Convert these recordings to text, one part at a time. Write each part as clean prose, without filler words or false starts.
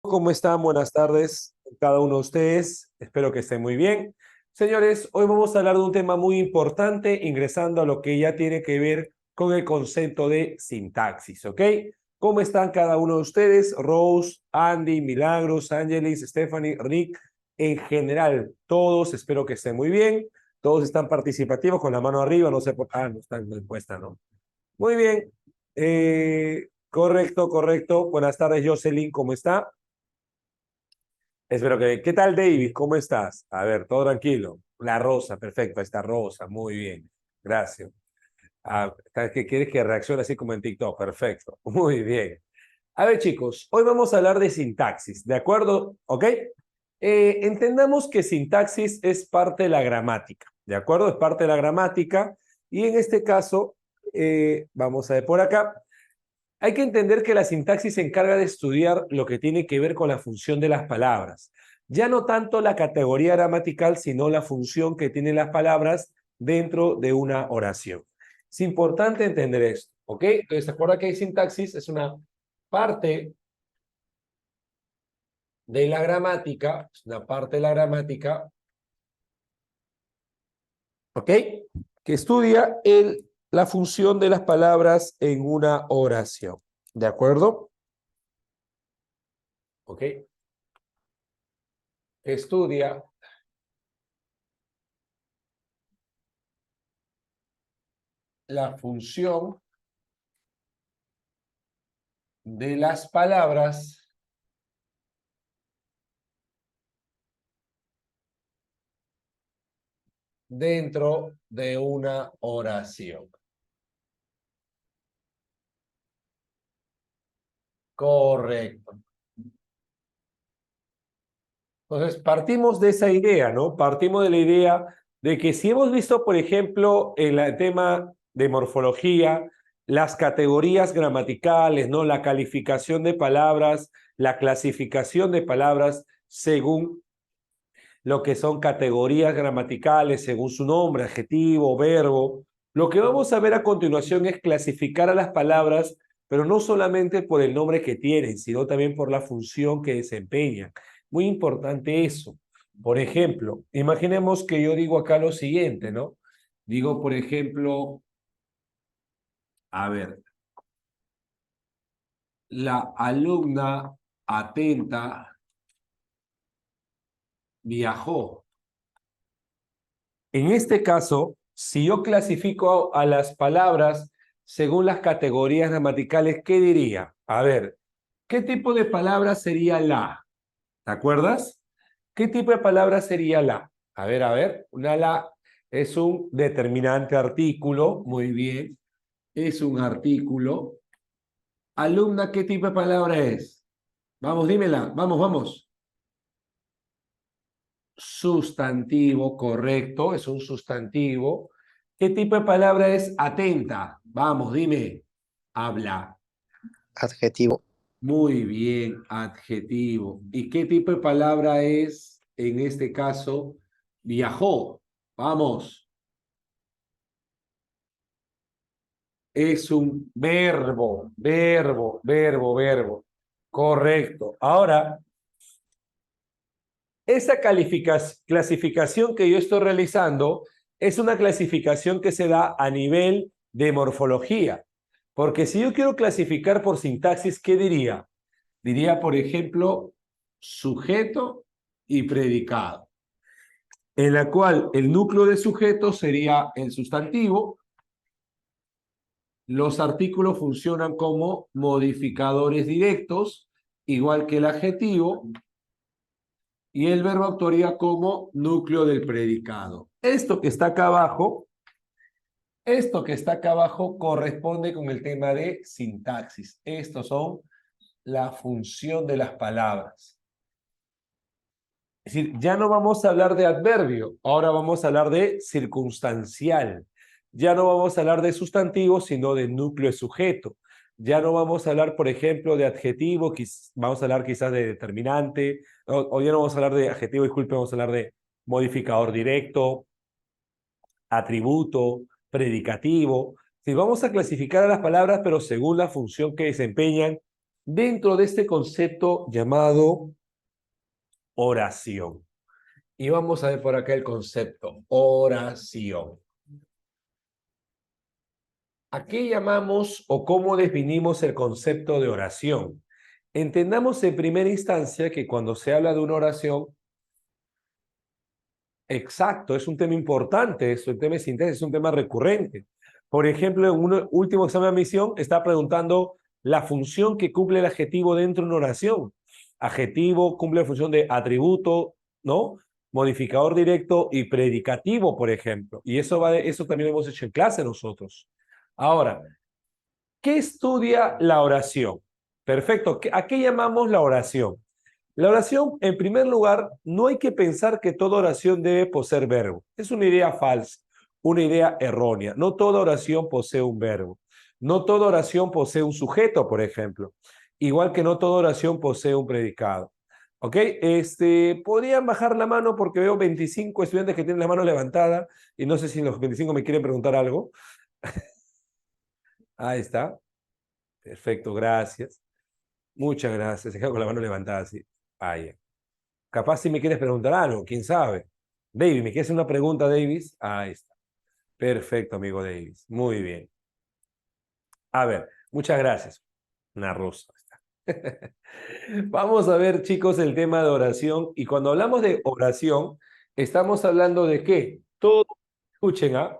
¿Cómo están? Buenas tardes a cada uno de ustedes. Espero que estén muy bien. Señores, hoy vamos a hablar de un tema muy importante, ingresando a lo que ya tiene que ver con el concepto de sintaxis, ¿ok? ¿Cómo están cada uno de ustedes? Rose, Andy, Milagros, Ángelis, Stephanie, Rick, en general, todos, espero que estén muy bien. Todos están participativos con la mano arriba, no sé por... Ah, no están en encuesta, ¿no? Muy bien. Correcto, correcto. Buenas tardes, Jocelyn, ¿cómo está? Espero que... ¿Qué tal, David? ¿Cómo estás? A ver, todo tranquilo. La Rosa, perfecto, está Rosa, muy bien. Gracias. Ah, ¿qué quieres que reaccione así como en TikTok? Perfecto, muy bien. A ver, chicos, hoy vamos a hablar de sintaxis, ¿de acuerdo? ¿Ok? Entendamos que sintaxis es parte de la gramática, ¿de acuerdo? Es parte de la gramática y en este caso, vamos a ver por acá, hay que entender que la sintaxis se encarga de estudiar lo que tiene que ver con la función de las palabras. Ya no tanto la categoría gramatical, sino la función que tienen las palabras dentro de una oración. Es importante entender esto, ¿ok? Entonces, ¿se acuerda que hay sintaxis? Es una parte de la gramática, es una parte de la gramática, ¿ok? Que estudia la función de las palabras en una oración, ¿de acuerdo? ¿Ok? Estudia la función de las palabras dentro de una oración. Correcto. Entonces, partimos de esa idea, ¿no? Partimos de la idea de que si hemos visto, por ejemplo, en el tema de morfología, las categorías gramaticales, ¿no? La calificación de palabras, la clasificación de palabras según lo que son categorías gramaticales, según su nombre, adjetivo, verbo. Lo que vamos a ver a continuación es clasificar a las palabras, pero no solamente por el nombre que tienen, sino también por la función que desempeñan. Muy importante eso. Por ejemplo, imaginemos que yo digo acá lo siguiente, ¿no? Digo, por ejemplo, a ver, la alumna atenta viajó. En este caso, si yo clasifico a las palabras según las categorías gramaticales, ¿qué diría? A ver, ¿qué tipo de palabra sería la? ¿Te acuerdas? ¿Qué tipo de palabra sería la? A ver, una la es un determinante artículo, muy bien, es un artículo. Alumna, ¿qué tipo de palabra es? Vamos, dímela, vamos, vamos. Sustantivo, correcto, es un sustantivo. ¿Qué tipo de palabra es atenta? Vamos, dime. Habla. Adjetivo, Muy bien, adjetivo. ¿Y qué tipo de palabra es, en este caso, viajó? Vamos. Es un verbo, verbo, verbo, verbo. Correcto. Ahora, esa clasificación que yo estoy realizando es una clasificación que se da a nivel de morfología. Porque si yo quiero clasificar por sintaxis, ¿qué diría? Diría, por ejemplo, sujeto y predicado, en la cual el núcleo de sujeto sería el sustantivo. Los artículos funcionan como modificadores directos, igual que el adjetivo, y el verbo actuaría como núcleo del predicado. Esto que está acá abajo corresponde con el tema de sintaxis. Estos son la función de las palabras. Es decir, ya no vamos a hablar de adverbio, ahora vamos a hablar de circunstancial. Ya no vamos a hablar de sustantivo, sino de núcleo de sujeto. Ya no vamos a hablar, por ejemplo, de adjetivo, vamos a hablar quizás de determinante, o ya no vamos a hablar de adjetivo, disculpe, vamos a hablar de modificador directo, atributo, predicativo. Si vamos a clasificar a las palabras, pero según la función que desempeñan dentro de este concepto llamado oración. Y vamos a ver por acá el concepto, oración. ¿A qué llamamos o cómo definimos el concepto de oración? Entendamos en primera instancia que cuando se habla de una oración, exacto, es un tema importante, es un tema de síntesis, es un tema recurrente. Por ejemplo, en un último examen de admisión está preguntando la función que cumple el adjetivo dentro de una oración. Adjetivo cumple la función de atributo, ¿no? Modificador directo y predicativo, por ejemplo. Y eso también lo hemos hecho en clase nosotros. Ahora, ¿qué estudia la oración? Perfecto. ¿A qué llamamos la oración? La oración, en primer lugar, no hay que pensar que toda oración debe poseer verbo. Es una idea falsa, una idea errónea. No toda oración posee un verbo. No toda oración posee un sujeto, por ejemplo. Igual que no toda oración posee un predicado. ¿Ok? Podrían bajar la mano porque veo 25 estudiantes que tienen la mano levantada y no sé si los 25 me quieren preguntar algo. Ahí está. Perfecto, gracias. Muchas gracias. Se queda con la mano levantada así. Vaya. Capaz si me quieres preguntar algo, quién sabe. David, ¿me quieres hacer una pregunta, Davis? Ahí está. Perfecto, amigo Davis. Muy bien. A ver, muchas gracias. Una rosa. Vamos a ver, chicos, el tema de oración. Y cuando hablamos de oración, estamos hablando de qué? Todo, escuchen, ¿ah?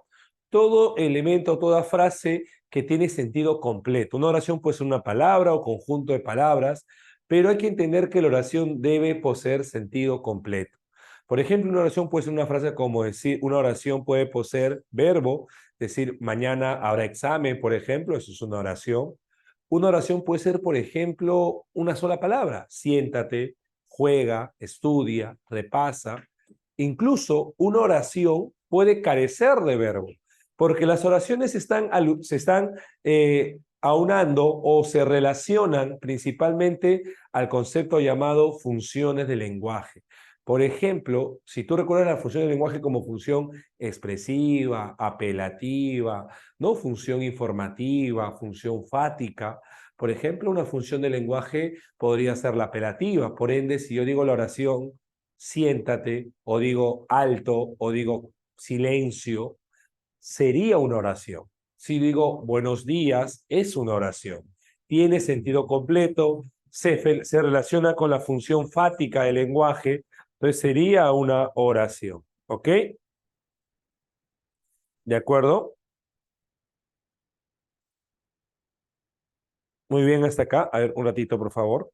Todo elemento, toda frase que tiene sentido completo. Una oración puede ser una palabra o conjunto de palabras, pero hay que entender que la oración debe poseer sentido completo. Por ejemplo, una oración puede ser una frase como decir, una oración puede poseer verbo, decir, mañana habrá examen, por ejemplo, eso es una oración. Una oración puede ser, por ejemplo, una sola palabra. Siéntate, juega, estudia, repasa. Incluso una oración puede carecer de verbo, porque las oraciones se están aunando o se relacionan principalmente al concepto llamado funciones de lenguaje. Por ejemplo, si tú recuerdas la función del lenguaje como función expresiva, apelativa, ¿no? Función informativa, función fática. Por ejemplo, una función del lenguaje podría ser la apelativa. Por ende, si yo digo la oración, siéntate, o digo alto, o digo silencio, sería una oración. Si digo buenos días, es una oración. Tiene sentido completo, se relaciona con la función fática del lenguaje, entonces sería una oración. ¿Ok? ¿De acuerdo? Muy bien hasta acá. A ver, un ratito, por favor.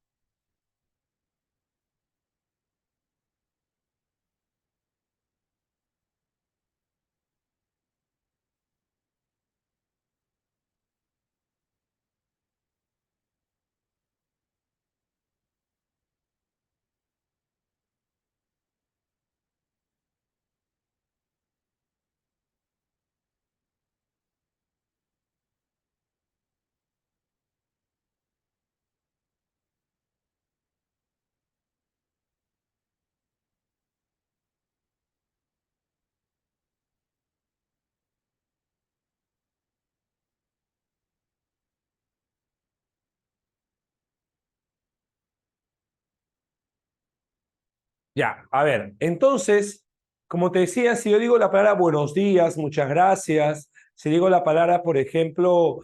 Ya, a ver, entonces, como te decía, si yo digo la palabra buenos días, muchas gracias, si digo la palabra, por ejemplo,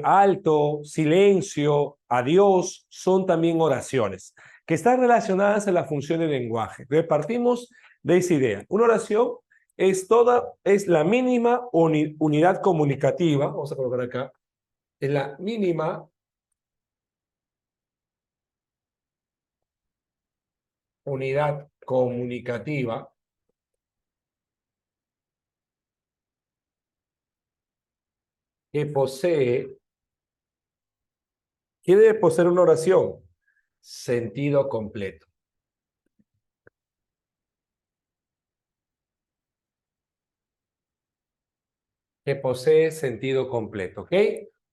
alto, silencio, adiós, son también oraciones que están relacionadas a la función del lenguaje. Entonces, partimos de esa idea. Una oración es la mínima unidad comunicativa, vamos a colocar acá, es la mínima unidad comunicativa que posee. ¿Qué debe poseer una oración? Sentido completo. Que posee sentido completo, ¿ok?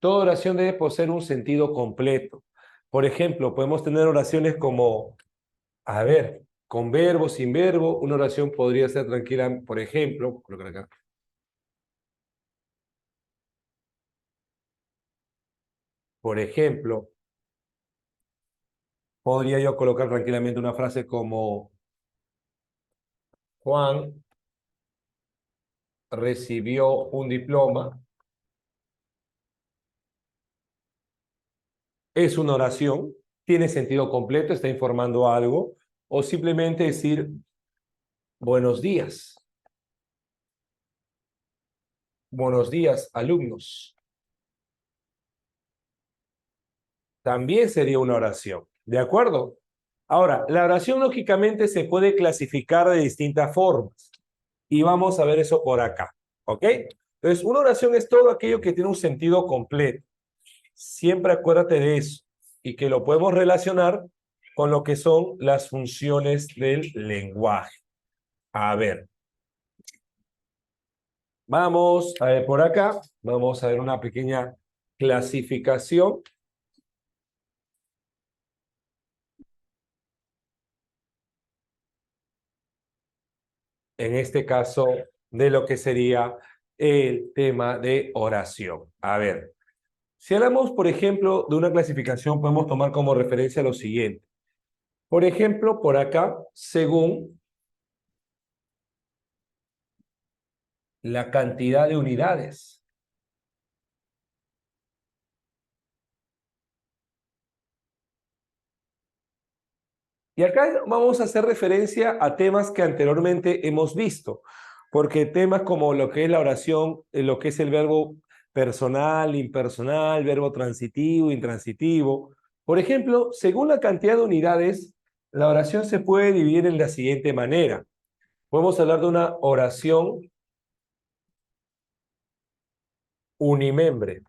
Toda oración debe poseer un sentido completo. Por ejemplo, podemos tener oraciones como, a ver, con verbo, sin verbo. Una oración podría ser tranquila, por ejemplo, colocar acá. Por ejemplo, Podría yo colocar tranquilamente una frase como Juan recibió un diploma. Es una oración, tiene sentido completo, está informando algo, o simplemente decir buenos días. Buenos días, alumnos. También sería una oración, ¿de acuerdo? Ahora, la oración lógicamente se puede clasificar de distintas formas y vamos a ver eso por acá, ¿ok? Entonces, una oración es todo aquello que tiene un sentido completo. Siempre acuérdate de eso y que lo podemos relacionar con lo que son las funciones del lenguaje. A ver, vamos a ver por acá, vamos a ver una pequeña clasificación. En este caso, de lo que sería el tema de oración. A ver, si hablamos, por ejemplo, de una clasificación, podemos tomar como referencia lo siguiente. Por ejemplo, por acá, según la cantidad de unidades. Y acá vamos a hacer referencia a temas que anteriormente hemos visto, porque temas como lo que es la oración, lo que es el verbo personal, impersonal, verbo transitivo, intransitivo. Por ejemplo, según la cantidad de unidades, la oración se puede dividir en la siguiente manera. Podemos hablar de una oración unimembre.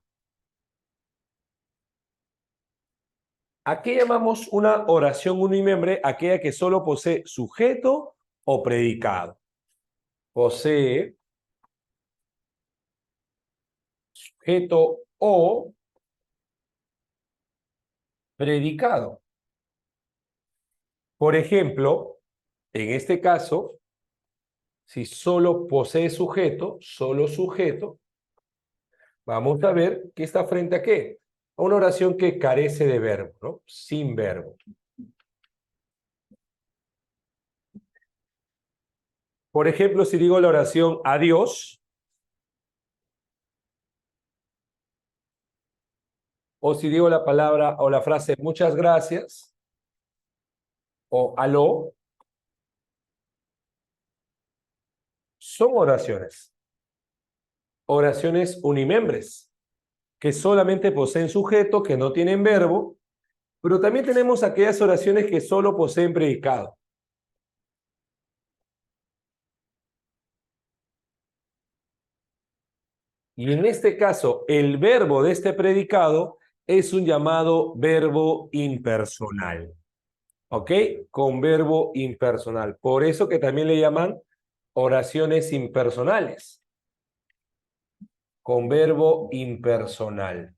¿A qué llamamos una oración unimembre? Aquella que solo posee sujeto o predicado. Posee sujeto o predicado. Por ejemplo, en este caso, si solo posee sujeto, solo sujeto, vamos a ver que está frente a qué. A una oración que carece de verbo, ¿no? Sin verbo. Por ejemplo, si digo la oración adiós, o si digo la palabra o la frase muchas gracias, o aló, son oraciones. Oraciones unimembres, que solamente poseen sujeto, que no tienen verbo, pero también tenemos aquellas oraciones que solo poseen predicado. Y en este caso, el verbo de este predicado es un llamado verbo impersonal. ¿Ok? Con verbo impersonal. Por eso que también le llaman oraciones impersonales. Con verbo impersonal.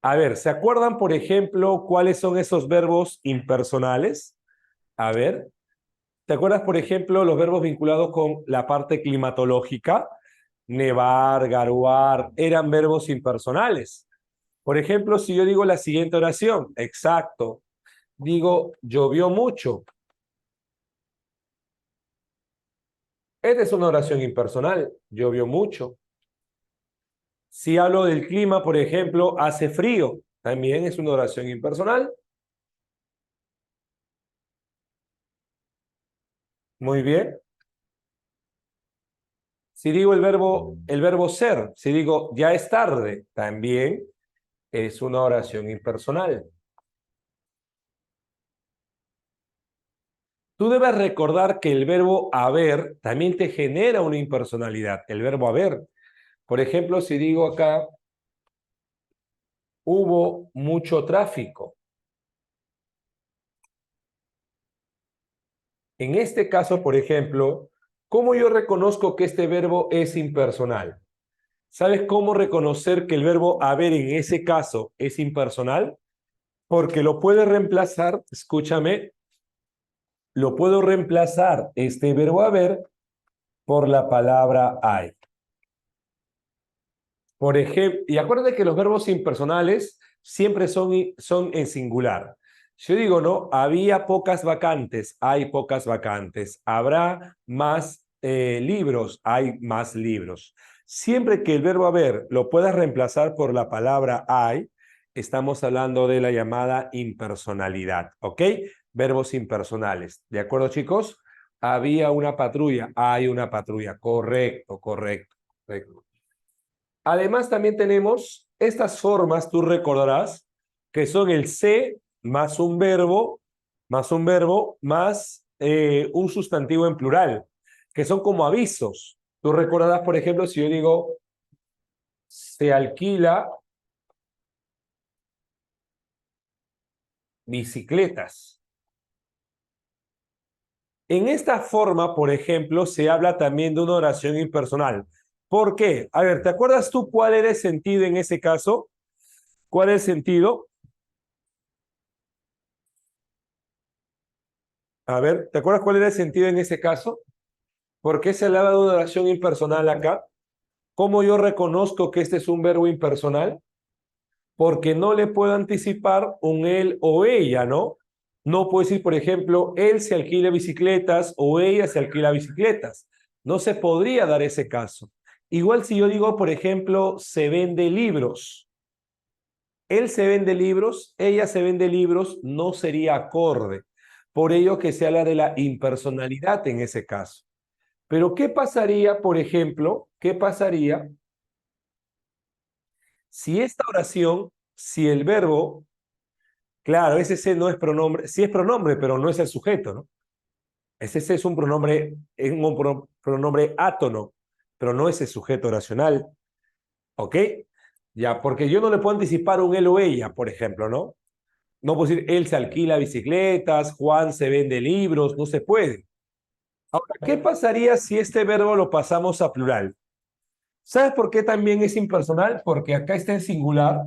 A ver, ¿se acuerdan, por ejemplo, cuáles son esos verbos impersonales? A ver, ¿te acuerdas, por ejemplo, los verbos vinculados con la parte climatológica? Nevar, garuar, eran verbos impersonales. Por ejemplo, si yo digo la siguiente oración, exacto, digo, llovió mucho. Esta es una oración impersonal, llovió mucho. Si hablo del clima, por ejemplo, hace frío, también es una oración impersonal. Muy bien. Si digo el verbo ser, si digo ya es tarde, también es una oración impersonal. Tú debes recordar que el verbo haber también te genera una impersonalidad, el verbo haber. Por ejemplo, si digo acá, hubo mucho tráfico. En este caso, por ejemplo, ¿cómo yo reconozco que este verbo es impersonal? ¿Sabes cómo reconocer que el verbo haber en ese caso es impersonal? Porque lo puede reemplazar, escúchame, lo puedo reemplazar este verbo haber por la palabra hay. Por ejemplo, y acuérdate que los verbos impersonales siempre son en singular. Si yo digo, no, había pocas vacantes, hay pocas vacantes. Habrá más libros, hay más libros. Siempre que el verbo haber lo puedas reemplazar por la palabra hay, estamos hablando de la llamada impersonalidad, ¿ok? Verbos impersonales. ¿De acuerdo, chicos? Había una patrulla, hay una patrulla. Correcto, correcto, correcto. Además, también tenemos estas formas, tú recordarás, que son el se más un verbo, más un sustantivo en plural, que son como avisos. Tú recordarás, por ejemplo, si yo digo, se alquila bicicletas. En esta forma, por ejemplo, se habla también de una oración impersonal. ¿Por qué? A ver, ¿te acuerdas tú cuál era el sentido en ese caso? ¿Cuál es el sentido? A ver, ¿te acuerdas cuál era el sentido en ese caso? ¿Por qué se hablaba de una oración impersonal acá? ¿Cómo yo reconozco que este es un verbo impersonal? Porque no le puedo anticipar un él o ella, ¿no? No puedo decir, por ejemplo, él se alquila bicicletas o ella se alquila bicicletas. No se podría dar ese caso. Igual si yo digo, por ejemplo, se vende libros. Él se vende libros, ella se vende libros, no sería acorde. Por ello que se habla de la impersonalidad en ese caso. Pero ¿qué pasaría, por ejemplo, qué pasaría si esta oración, si el verbo, claro, ese se no es pronombre, sí es pronombre, pero no es el sujeto, ¿no? Ese es un pronombre, pronombre átono, pero no es el sujeto oracional, ¿ok? Ya, porque yo no le puedo anticipar un él o ella, por ejemplo, ¿no? No puedo decir, él se alquila bicicletas, Juan se vende libros, no se puede. Ahora, ¿qué pasaría si este verbo lo pasamos a plural? ¿Sabes por qué también es impersonal? Porque acá está en singular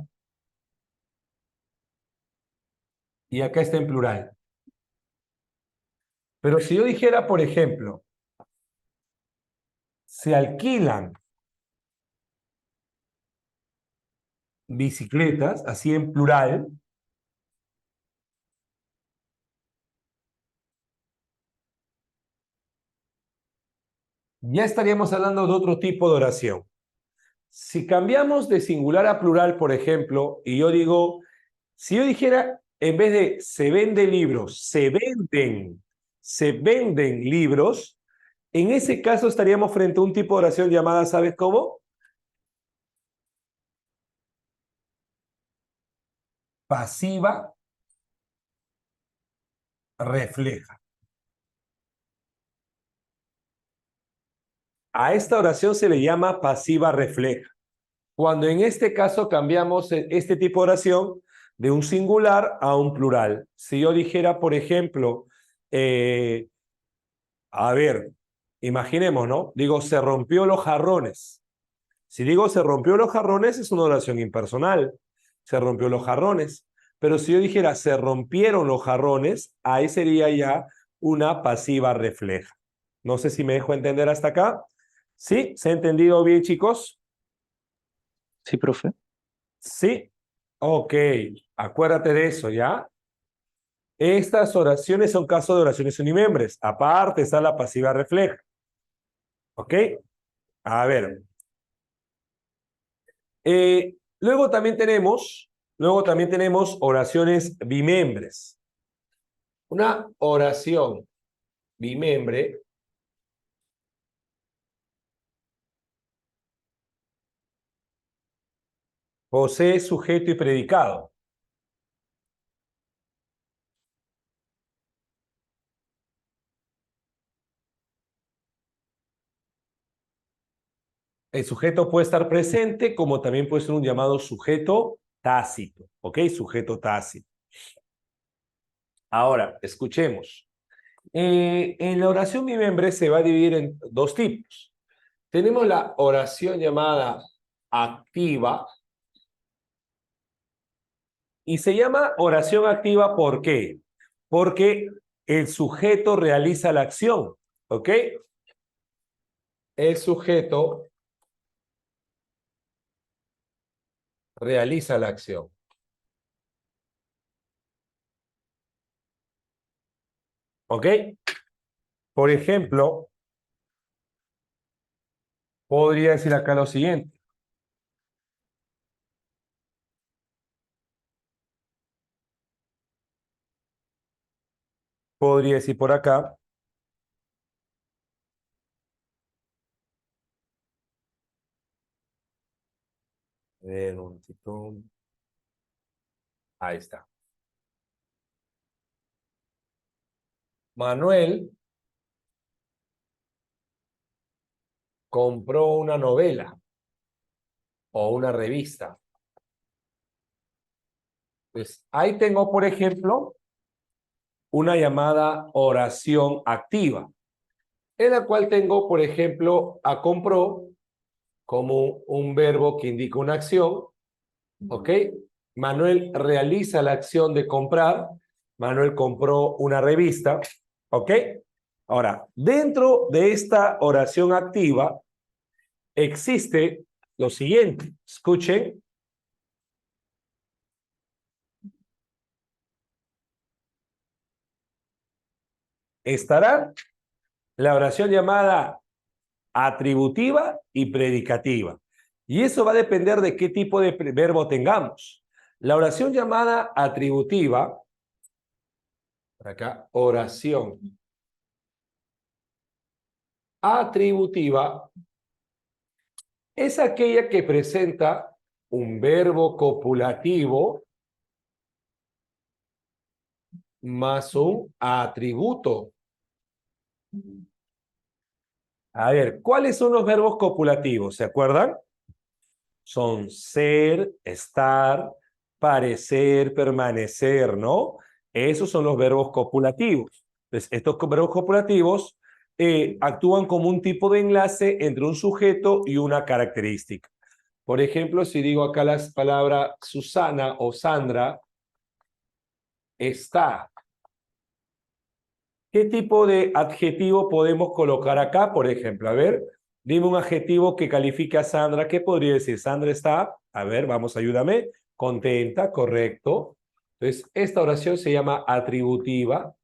y acá está en plural. Pero si yo dijera, por ejemplo, se alquilan bicicletas, así en plural, ya estaríamos hablando de otro tipo de oración. Si cambiamos de singular a plural, por ejemplo, y yo digo, si yo dijera, en vez de se venden libros, se venden libros, en ese caso estaríamos frente a un tipo de oración llamada, ¿sabes cómo? Pasiva refleja. A esta oración se le llama pasiva refleja. Cuando en este caso cambiamos este tipo de oración de un singular a un plural. Si yo dijera, por ejemplo, eh, a ver, imaginemos, ¿no? Digo, se rompió los jarrones. Si digo se rompió los jarrones, es una oración impersonal. Se rompió los jarrones. Pero si yo dijera se rompieron los jarrones, ahí sería ya una pasiva refleja. No sé si me dejo entender hasta acá. ¿Sí? ¿Se ha entendido bien, chicos? Sí, profe. Sí. Ok. Acuérdate de eso, ¿ya? Estas oraciones son casos de oraciones unimembres. Aparte está la pasiva refleja. ¿Ok? A ver. Luego también tenemos oraciones bimembres. Una oración bimembre posee sujeto y predicado. El sujeto puede estar presente, como también puede ser un llamado sujeto tácito. ¿Ok? Sujeto tácito. Ahora, escuchemos. En la oración bimembre se va a dividir en dos tipos. Tenemos la oración llamada activa y se llama oración activa ¿por qué? Porque el sujeto realiza la acción, ¿ok? El sujeto realiza la acción. ¿Ok? Por ejemplo, podría decir acá lo siguiente. Podría decir por acá. A ver, un momentito. Ahí está. Manuel compró una novela o una revista. Pues ahí tengo, por ejemplo, una llamada oración activa, en la cual tengo, por ejemplo, a compró como un verbo que indica una acción, ¿ok? Manuel realiza la acción de comprar, Manuel compró una revista, ¿ok? Ahora, dentro de esta oración activa existe lo siguiente, escuchen. Estará la oración llamada atributiva y predicativa. Y eso va a depender de qué tipo de verbo tengamos. La oración llamada atributiva, por acá, oración atributiva, es aquella que presenta un verbo copulativo más un atributo. A ver, ¿cuáles son los verbos copulativos? ¿Se acuerdan? Son ser, estar, parecer, permanecer, ¿no? Esos son los verbos copulativos. Entonces, estos verbos copulativos actúan como un tipo de enlace entre un sujeto y una característica. Por ejemplo, si digo acá las palabras Susana o Sandra, está. ¿Qué tipo de adjetivo podemos colocar acá? Por ejemplo, a ver, dime un adjetivo que califique a Sandra. ¿Qué podría decir? Sandra está, a ver, vamos, ayúdame. Contenta, correcto. Entonces, esta oración se llama atributiva.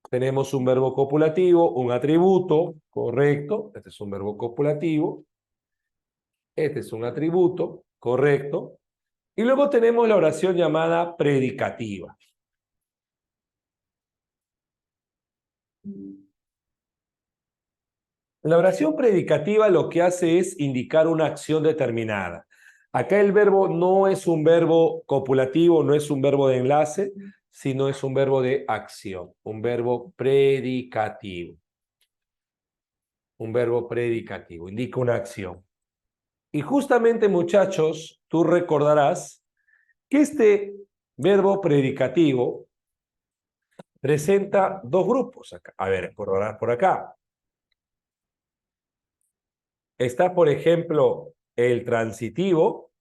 Tenemos un verbo copulativo, un atributo, correcto. Este es un verbo copulativo. Este es un atributo, correcto. Y luego tenemos la oración llamada predicativa. La oración predicativa lo que hace es indicar una acción determinada. Acá el verbo no es un verbo copulativo, no es un verbo de enlace, sino es un verbo de acción, un verbo predicativo. Un verbo predicativo, indica una acción. Y justamente, muchachos, tú recordarás que este verbo predicativo presenta dos grupos. Acá. A ver, por acá. Está, por ejemplo, el transitivo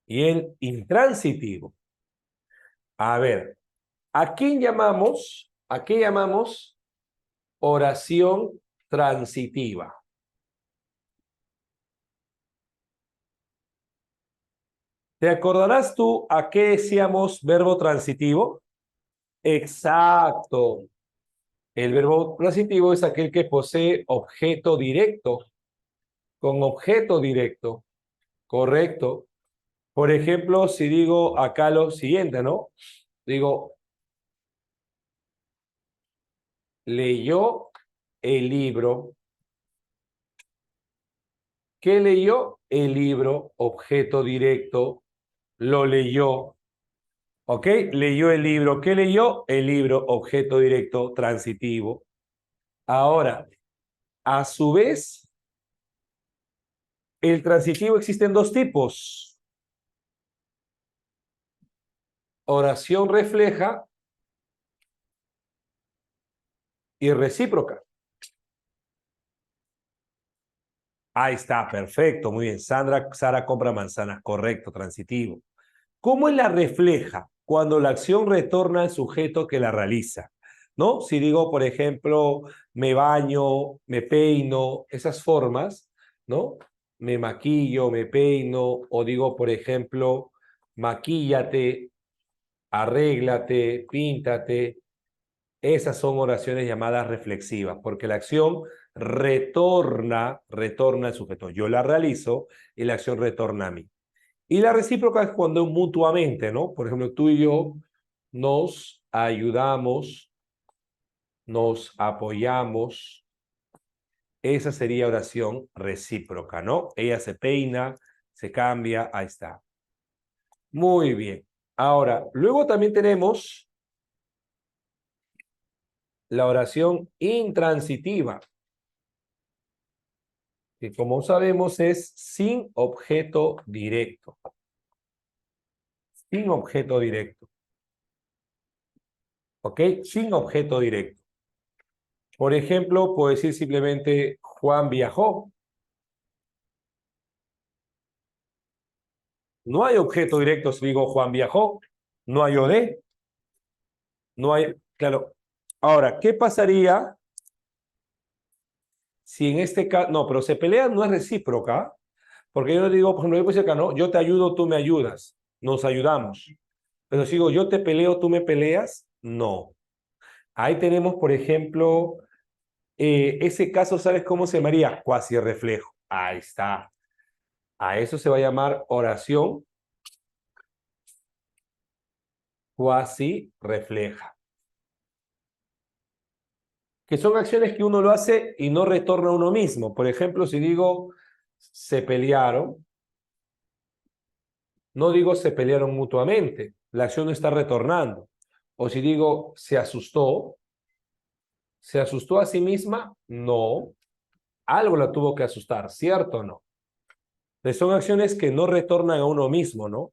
y el intransitivo. A ver, ¿a quién llamamos? ¿A qué llamamos oración transitiva? ¿Te acordarás tú a qué decíamos verbo transitivo? Exacto. El verbo transitivo es aquel que posee objeto directo, con objeto directo, correcto. Por ejemplo, si digo acá lo siguiente, ¿no? Digo, leyó el libro. ¿Qué leyó? El libro, objeto directo, lo leyó. ¿Ok? Leyó el libro. ¿Qué leyó? El libro, objeto directo, transitivo. Ahora, a su vez, el transitivo existen dos tipos. Oración refleja y recíproca. Ahí está, perfecto, muy bien. Sara compra manzanas, correcto, transitivo. ¿Cómo es la refleja? Cuando la acción retorna al sujeto que la realiza, ¿no? Si digo, por ejemplo, me baño, me peino, esas formas, ¿no? Me maquillo, me peino, o digo, por ejemplo, maquíllate, arréglate, píntate. Esas son oraciones llamadas reflexivas, porque la acción retorna al sujeto. Yo la realizo y la acción retorna a mí. Y la recíproca es cuando mutuamente, ¿no? Por ejemplo, tú y yo nos ayudamos, nos apoyamos. Esa sería oración recíproca, ¿no? Ella se peina, se cambia, ahí está. Muy bien. Ahora, luego también tenemos la oración intransitiva, que como sabemos es sin objeto directo. Sin objeto directo. ¿Ok? Sin objeto directo. Por ejemplo, puedo decir simplemente Juan viajó. No hay objeto directo si digo Juan viajó. No hay OD. No hay... Claro. Ahora, ¿qué pasaría si en este caso... No, pero se pelean no es recíproca. Porque yo no digo, por ejemplo, yo puedo decir acá, no, yo te ayudo, tú me ayudas. Nos ayudamos. Pero si digo, yo te peleo, tú me peleas, no. Ahí tenemos, por ejemplo, ese caso, ¿sabes cómo se llamaría? Cuasi reflejo. Ahí está. A eso se va a llamar oración cuasi refleja. Que son acciones que uno lo hace y no retorna a uno mismo. Por ejemplo, si digo, se pelearon, no digo se pelearon mutuamente. La acción no está retornando. O si digo, se asustó a sí misma, no. Algo la tuvo que asustar, ¿cierto o no? Entonces son acciones que no retornan a uno mismo, ¿no?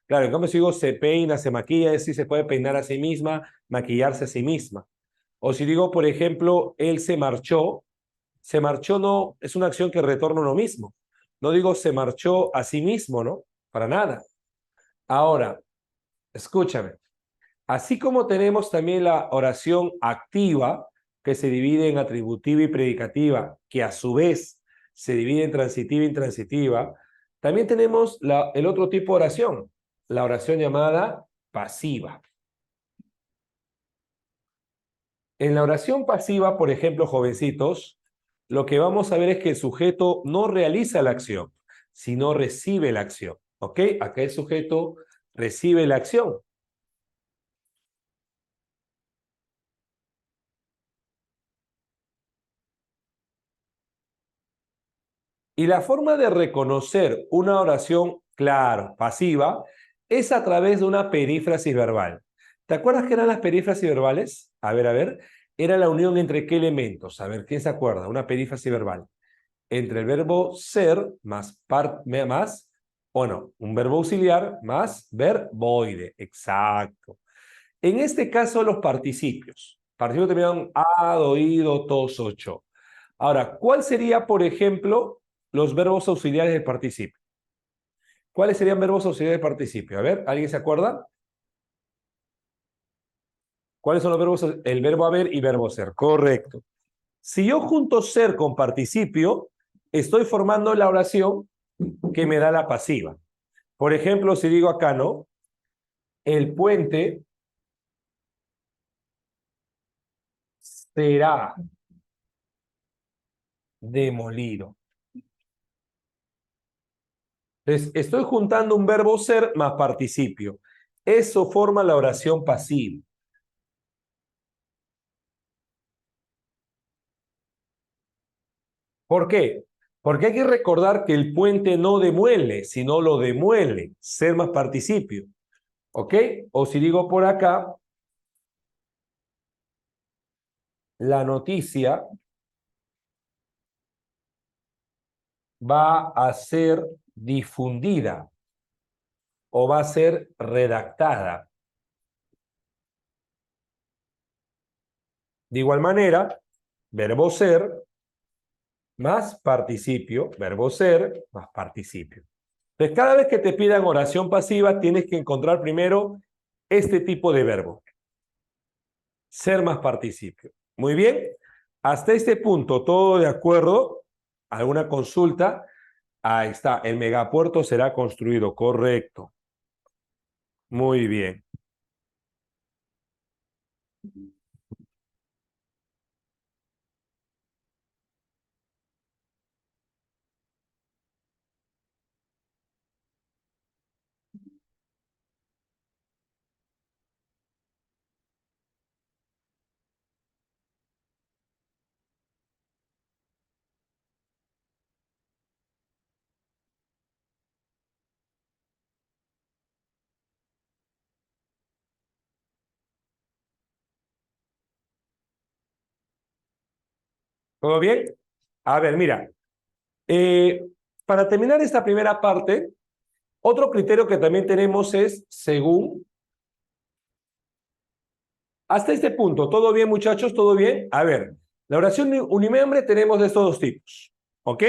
Claro, en cambio si digo se peina, se maquilla, es decir, se puede peinar a sí misma, maquillarse a sí misma. O si digo, por ejemplo, él se marchó no, es una acción que retorna a uno mismo. No digo se marchó a sí mismo, ¿no? Para nada. Ahora, escúchame. Así como tenemos también la oración activa, que se divide en atributiva y predicativa, que a su vez se divide en transitiva e intransitiva, también tenemos el otro tipo de oración, la oración llamada pasiva. En la oración pasiva, por ejemplo, jovencitos, lo que vamos a ver es que el sujeto no realiza la acción, sino recibe la acción. ¿Ok? Acá el sujeto recibe la acción. Y la forma de reconocer una oración, claro, pasiva, es a través de una perífrasis verbal. ¿Te acuerdas qué eran las perífrasis verbales? A ver. Era la unión entre qué elementos. A ver, ¿quién se acuerda? Una perífrasis verbal. Entre el verbo ser un verbo auxiliar más verboide. Exacto. En este caso, los participios. Participios terminan ado, ido, tos, ocho. Ahora, ¿cuál sería, por ejemplo, los verbos auxiliares del participio? ¿Cuáles serían verbos auxiliares del participio? A ver, ¿alguien se acuerda? ¿Cuáles son los verbos? El verbo haber y verbo ser. Correcto. Si yo junto ser con participio, estoy formando la oración que me da la pasiva. Por ejemplo, si digo acá, ¿no? El puente será demolido. Entonces, estoy juntando un verbo ser más participio. Eso forma la oración pasiva. ¿Por qué? Porque hay que recordar que el puente no demuele, sino lo demuele, ser más participio. ¿Ok? O si digo por acá, la noticia va a ser difundida o va a ser redactada. De igual manera, verbo ser más participio, verbo ser más participio. Entonces, cada vez que te pidan oración pasiva, tienes que encontrar primero este tipo de verbo. Ser más participio. Muy bien. Hasta este punto, todo de acuerdo. ¿Alguna consulta? Ahí está. El megapuerto será construido. Correcto. Muy bien. ¿Todo bien? A ver, mira. eh, para terminar esta primera parte, otro criterio que también tenemos es según. Hasta este punto, ¿todo bien, muchachos? ¿Todo bien? A ver, la oración unimiembre tenemos de estos dos tipos, ¿ok?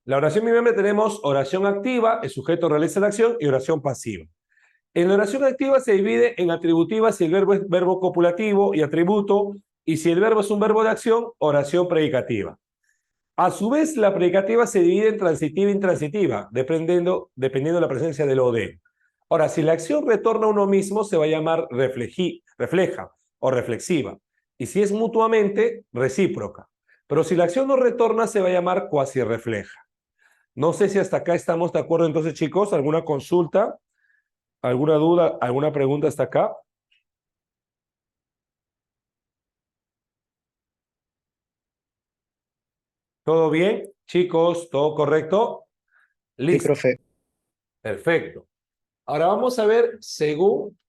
La oración unimiembre tenemos oración activa, el sujeto realiza la acción, y oración pasiva. En la oración activa se divide en atributiva si el verbo es verbo copulativo y atributo, y si el verbo es un verbo de acción, oración predicativa. A su vez, la predicativa se divide en transitiva e intransitiva, dependiendo de la presencia del o de. Ahora, si la acción retorna a uno mismo, se va a llamar refleja o reflexiva. Y si es mutuamente, recíproca. Pero si la acción no retorna, se va a llamar cuasi refleja. No sé si hasta acá estamos de acuerdo entonces, chicos. ¿Alguna consulta? ¿Alguna duda? ¿Alguna pregunta hasta acá? ¿Todo bien? Chicos, ¿todo correcto? Sí, Listo. profe. Perfecto. Ahora vamos a ver según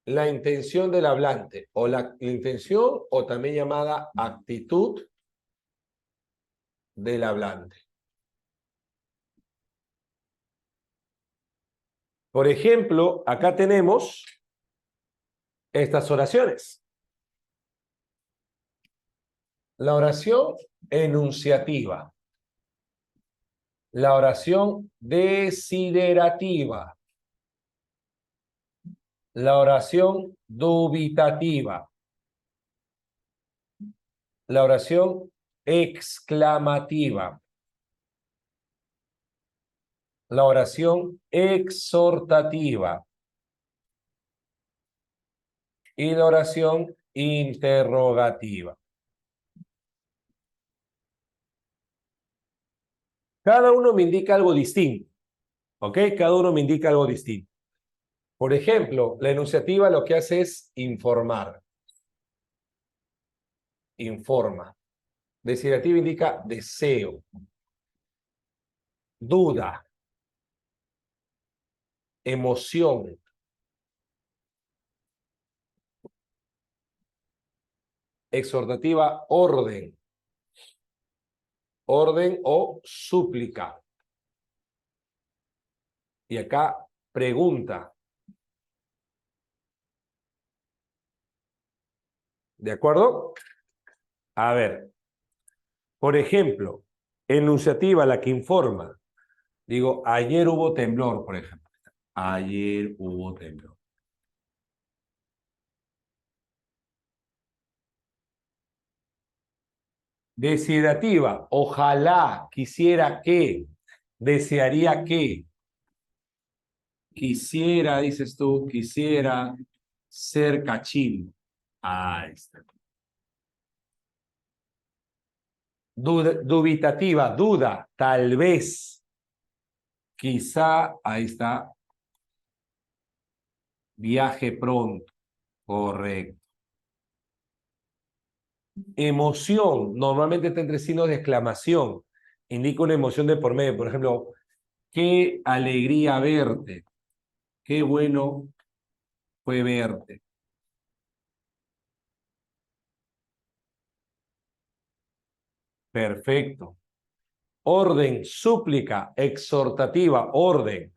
la intención del hablante, o la intención, o también llamada actitud del hablante. Por ejemplo, acá tenemos estas oraciones. La oración enunciativa, la oración desiderativa, la oración dubitativa, la oración exclamativa, la oración exhortativa y la oración interrogativa. Cada uno me indica algo distinto, ¿ok? Cada uno me indica algo distinto. Por ejemplo, la enunciativa lo que hace es informar, informa. Desiderativa indica deseo, duda, emoción. Exhortativa, orden, orden o súplica. Y acá, pregunta. ¿De acuerdo? A ver, por ejemplo, enunciativa, la que informa. Digo, ayer hubo temblor, por ejemplo. Ayer hubo temblor. Desiderativa, ojalá, quisiera que, desearía que, quisiera, dices tú, quisiera ser cachín. Ahí está. Dubitativa, duda, tal vez, quizá, ahí está, viaje pronto, correcto. Emoción, normalmente está entre signos de exclamación, indica una emoción de por medio, por ejemplo, qué alegría verte, qué bueno fue verte. Perfecto. Orden, súplica, exhortativa, orden.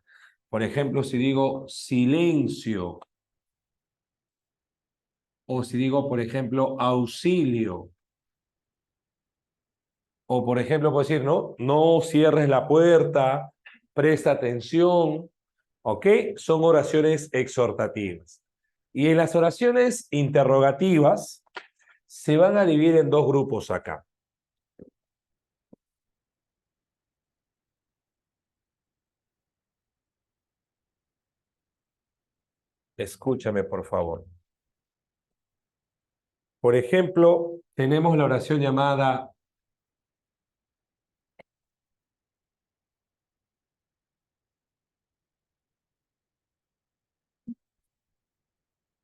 Por ejemplo, si digo silencio, o si digo, por ejemplo, auxilio, o por ejemplo, puedo decir, no, no cierres la puerta, presta atención, ¿ok? Son oraciones exhortativas. Y en las oraciones interrogativas se van a dividir en dos grupos acá. Escúchame, por favor. Por ejemplo, tenemos la oración llamada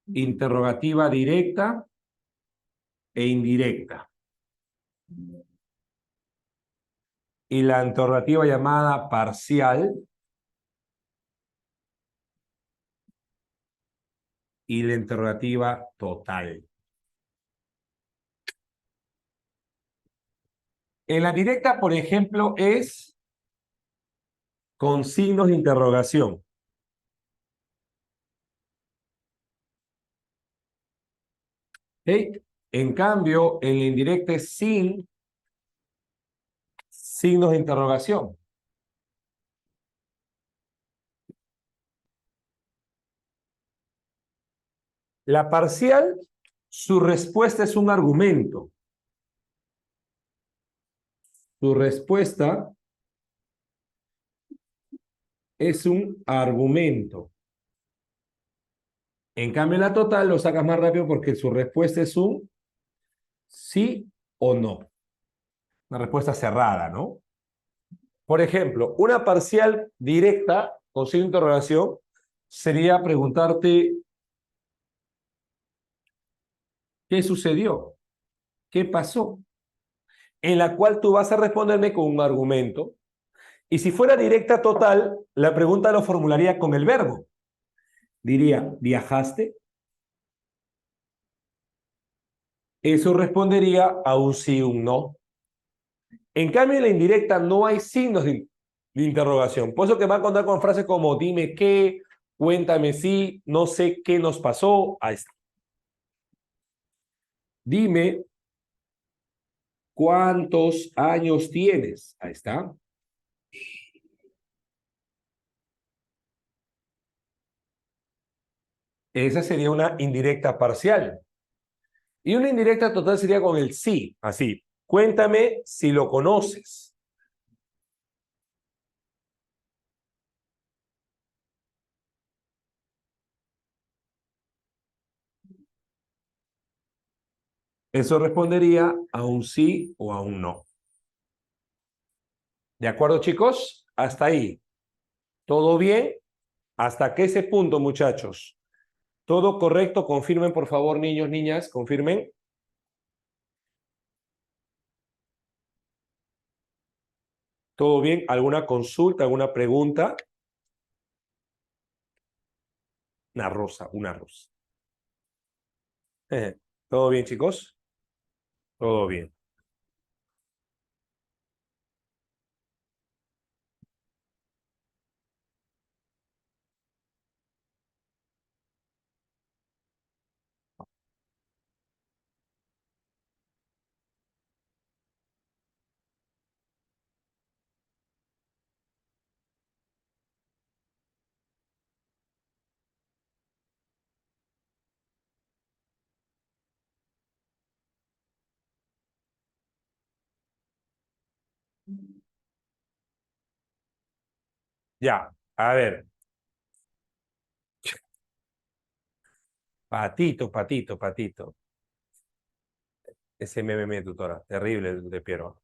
interrogativa directa e indirecta. Y la interrogativa llamada parcial y la interrogativa total. En la directa, por ejemplo, es con signos de interrogación. ¿Ok? En cambio, en la indirecta es sin signos de interrogación. La parcial, su respuesta es un argumento. Su respuesta es un argumento. En cambio, la total lo sacas más rápido porque su respuesta es un sí o no. Una respuesta cerrada, ¿no? Por ejemplo, una parcial directa con signo de interrogación sería preguntarte ¿qué sucedió? ¿Qué pasó? En la cual tú vas a responderme con un argumento. Y si fuera directa total, la pregunta lo formularía con el verbo. Diría, ¿viajaste? Eso respondería a un sí o un no. En cambio, en la indirecta no hay signos de interrogación. Por eso que va a contar con frases como dime qué, cuéntame si, no sé qué nos pasó. Ahí está. Dime cuántos años tienes. Ahí está. Esa sería una indirecta parcial. Y una indirecta total sería con el sí, así. Cuéntame si lo conoces. Eso respondería a un sí o a un no. ¿De acuerdo, chicos? Hasta ahí. ¿Todo bien? ¿Hasta qué ese punto, muchachos? ¿Todo correcto? Confirmen, por favor, niños, niñas, confirmen. ¿Todo bien? ¿Alguna consulta, alguna pregunta? Una rosa, una rosa. ¿Todo bien, chicos? Todo bien. Ya, a ver. Patito, patito, patito. Ese meme, tutora. Terrible de Piero.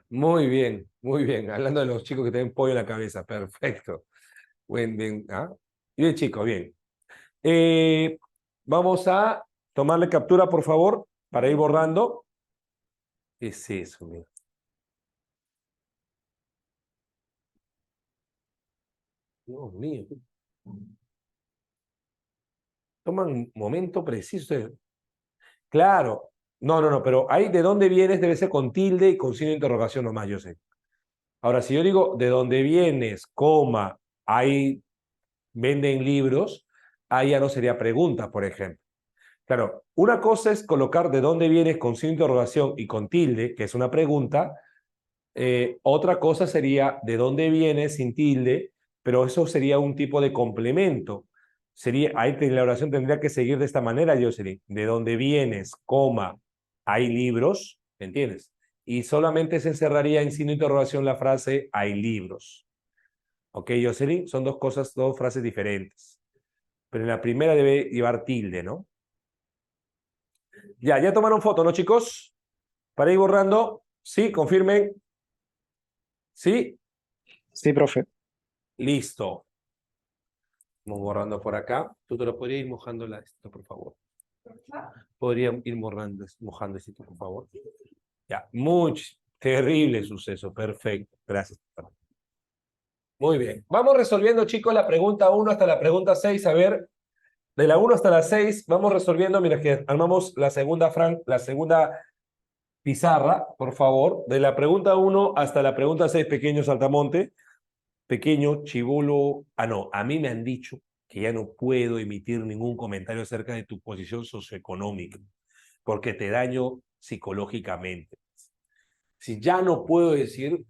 Muy bien, muy bien. Hablando de los chicos que tienen pollo en la cabeza. Perfecto. Buen, bien. ¿Ah? Bien, chicos, bien. Eh, Vamos a tomarle captura, por favor, para ir borrando. ¿Qué es eso, mira? Dios mío. Toman un momento preciso. Claro. No, no, no, pero ahí de dónde vienes debe ser con tilde y con signo de interrogación nomás, yo sé. Ahora, si yo digo de dónde vienes, coma, ahí venden libros, ahí ya no sería pregunta, por ejemplo. Claro, una cosa es colocar de dónde vienes con signo de interrogación y con tilde, que es una pregunta. Otra cosa sería de dónde vienes sin tilde, pero eso sería un tipo de complemento. Sería, ahí la oración tendría que seguir de esta manera, Jocelyn. De dónde vienes, coma, hay libros, ¿entiendes? y solamente se encerraría en signo de interrogación la frase hay libros. ¿Ok, Jocelyn? Son dos cosas, dos frases diferentes. Pero en la primera debe llevar tilde, ¿no? Ya tomaron foto, ¿no, chicos? Para ir borrando. Sí, confirmen. Sí, Sí, profe. listo. Vamos borrando por acá. Tú te lo podrías ir mojando esto, por favor. Podría ir mojando esto, por favor. Ya, muy terrible suceso. Perfecto. Gracias. Muy bien. Vamos resolviendo, chicos, la pregunta 1 hasta la pregunta 6. A ver, de la 1 hasta la 6, vamos resolviendo mientras que armamos la segunda pizarra, por favor. De la pregunta 1 hasta la pregunta 6, pequeño saltamonte, pequeño chibolo. Ah, no, a mí me han dicho que ya no puedo emitir ningún comentario acerca de tu posición socioeconómica, porque te daño psicológicamente. Si ya no puedo decir,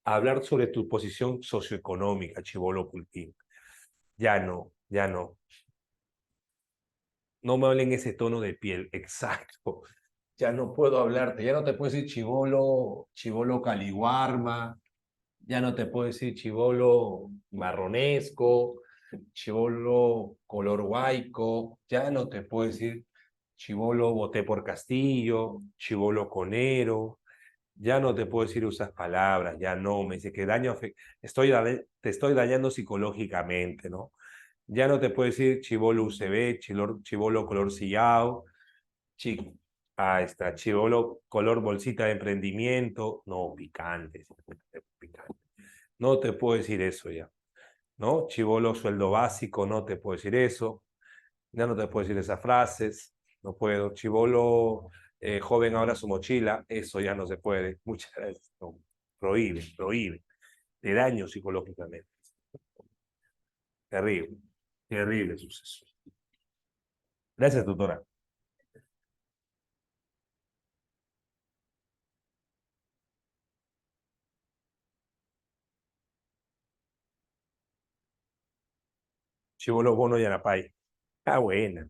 hablar sobre tu posición socioeconómica, chibolo cultín. Ya no, ya no. No me hablen ese tono de piel, exacto. Ya no puedo hablarte, ya no te puedo decir chibolo, chibolo caliguarma, ya no te puedo decir chibolo marronesco, chibolo color huaico, ya no te puedo decir chibolo voté por Castillo, chibolo conero, ya no te puedo decir esas palabras, ya no, me dice que te estoy dañando psicológicamente, ¿no? Ya no te puedo decir chibolo UCB, chibolo color sillao, chi, ahí está, chibolo color bolsita de emprendimiento, no, picante, picante. No te puedo decir eso ya, ¿no? Chibolo sueldo básico, no te puedo decir eso, ya no te puedo decir esas frases, no puedo. Chibolo joven ahora su mochila, eso ya no se puede. Muchas gracias. No, prohíbe, prohíbe. Te daño psicológicamente. Terrible, terrible suceso. Gracias, tutora. Chibolo Bono Yanapay. Ah, buena.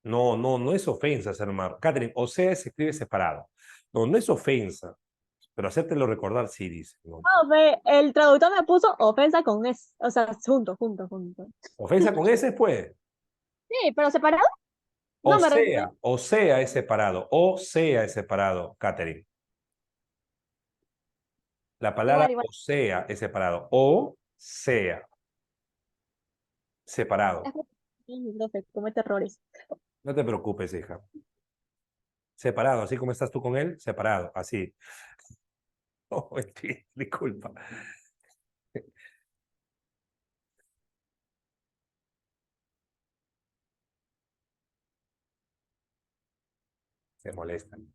No, no, no es ofensa, hermano. Catherine, o sea, se escribe separado. No, no es ofensa, pero hacértelo recordar sí dice. No. El traductor me puso ofensa con es, o sea, junto, junto, junto. Ofensa con S, pues. Sí, pero separado, no me refiero. O sea es separado, o sea es separado, Catherine. La palabra Igual, igual. o sea es separado, o sea, separado. Es mi profe, comete errores. No te preocupes, hija. Separado, así como estás tú con él, separado, así. Oh, disculpa. Se molestan.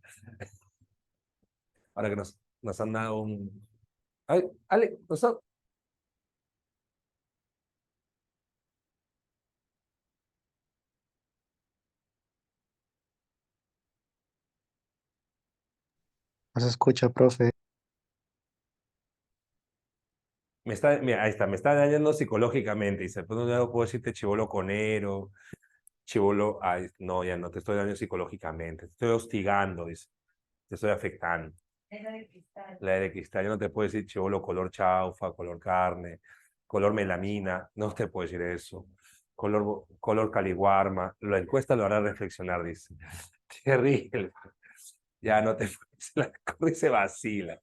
Ahora que nos han dado un... Ay, Ale, No se escucha, profe. mira, ahí está, me está dañando psicológicamente. Dice, pues no puedo decirte chivolo conero, chivolo, ay, no, ya no, te estoy dañando psicológicamente, te estoy hostigando, dice, te estoy afectando. La de cristal, ya no te puedo decir chivolo color chaufa, color carne, color melamina, no te puedo decir eso. Color caliguarma, la encuesta lo hará reflexionar, dice. Terrible. Ya no te la corre se vacila.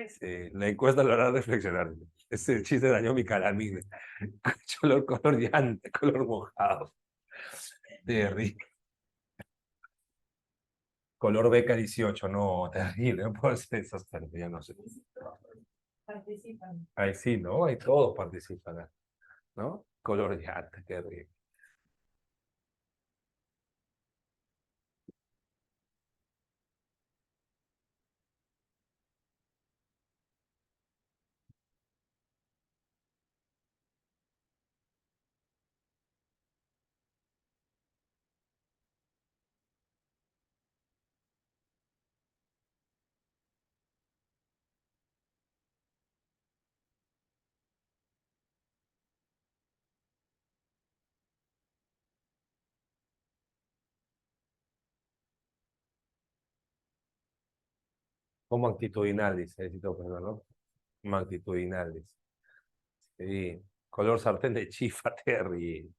Sí, la encuesta lo hará reflexionar. Ese chiste dañó mi calamine. Color llante, color mojado. Terrible. Color beca 18, no, terrible. No puedo hacer esas cosas, ya no sé. Participan. Ahí sí, ¿no? Ahí todos participan, ¿no? Color llante, terrible. Como actitudinal, dice. Necesito ponerlo, ¿no? Como actitudinal, dice. Sí. Color sartén de chifa, Terry.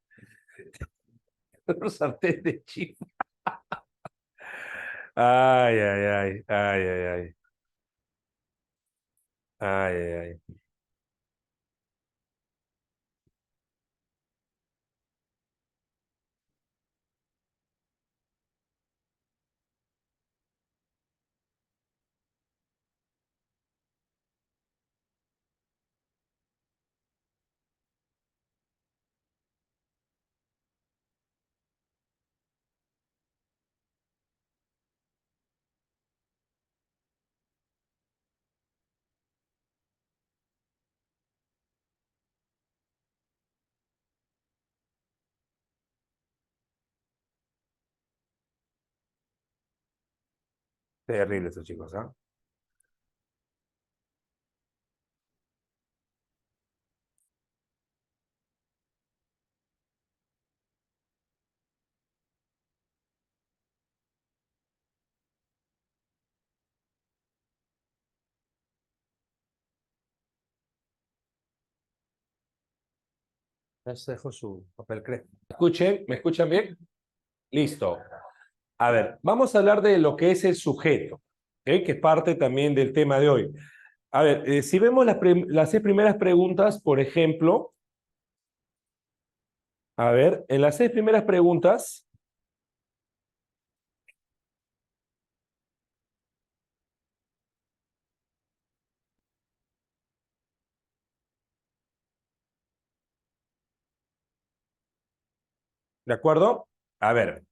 Color sartén de chifa. Ay, ay, ay, ay, ay, ay. Ay, ay, ay. Terrible estos chicos, ¿ah? Les dejo su papel crepe. Escuchen, ¿me escuchan bien? Listo. A ver, vamos a hablar de lo que es el sujeto, ¿ok? Que es parte también del tema de hoy. A ver, si vemos las 6 primeras preguntas, por ejemplo, a ver, en las 6 primeras preguntas, ¿de acuerdo? A ver,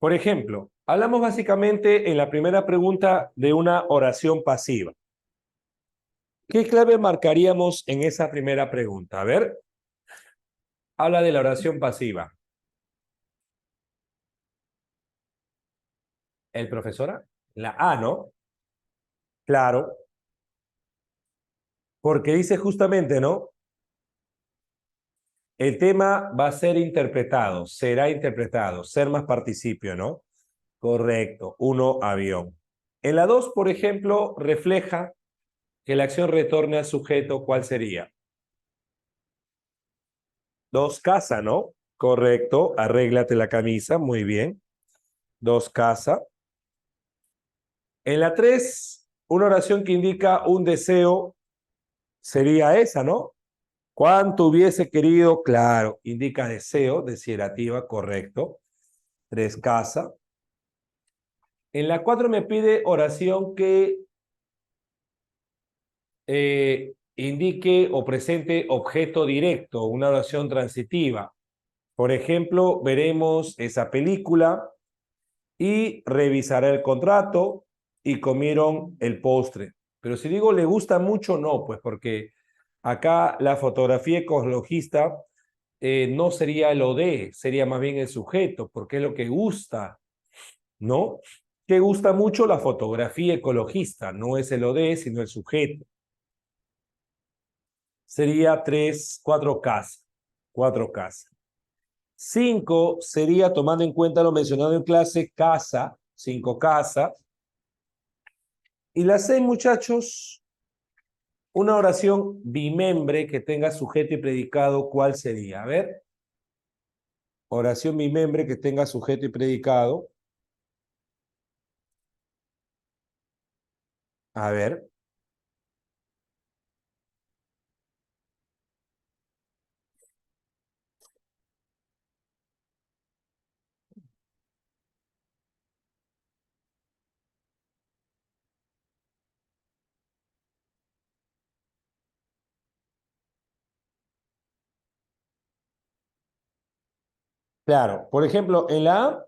por ejemplo, hablamos básicamente en la primera pregunta de una oración pasiva. ¿Qué clave marcaríamos en esa primera pregunta? A ver, habla de la oración pasiva. ¿El profesora? La A, ¿no? Claro, porque dice justamente, ¿no? El tema va a ser interpretado, será interpretado, ser más participio, ¿no? Correcto, uno, avión. En la 2, por ejemplo, refleja que la acción retorne al sujeto, ¿cuál sería? 2, casa, ¿no? Correcto, arréglate la camisa, muy bien. 2, casa. En la 3, una oración que indica un deseo sería esa, ¿no? ¿Cuánto hubiese querido? Claro, indica deseo, desiderativa, correcto. 3, casa. En la 4 me pide oración que indique o presente objeto directo, una oración transitiva. Por ejemplo, veremos esa película y revisará el contrato y comieron el postre. Pero si digo le gusta mucho, no, pues porque acá la fotografía ecologista no sería el OD, sería más bien el sujeto, porque es lo que gusta, ¿no? Que gusta mucho la fotografía ecologista, no es el OD, sino el sujeto. Sería 3, 4 casas. 4 casas. 5 sería, tomando en cuenta lo mencionado en clase, casa, 5 casas. Y la 6, muchachos, una oración bimembre que tenga sujeto y predicado, ¿cuál sería? A ver, oración bimembre que tenga sujeto y predicado. A ver, claro, por ejemplo, en la A,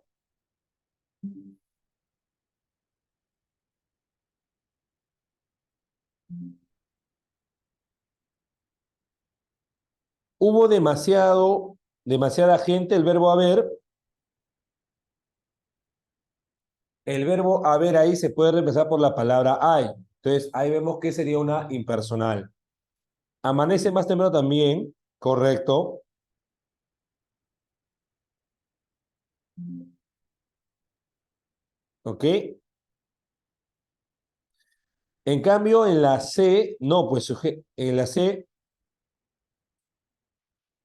hubo demasiada gente, el verbo haber ahí se puede reemplazar por la palabra hay. Entonces, ahí vemos que sería una impersonal. Amanece más temprano también, correcto. ¿Ok? En cambio, en la C, no, pues en la C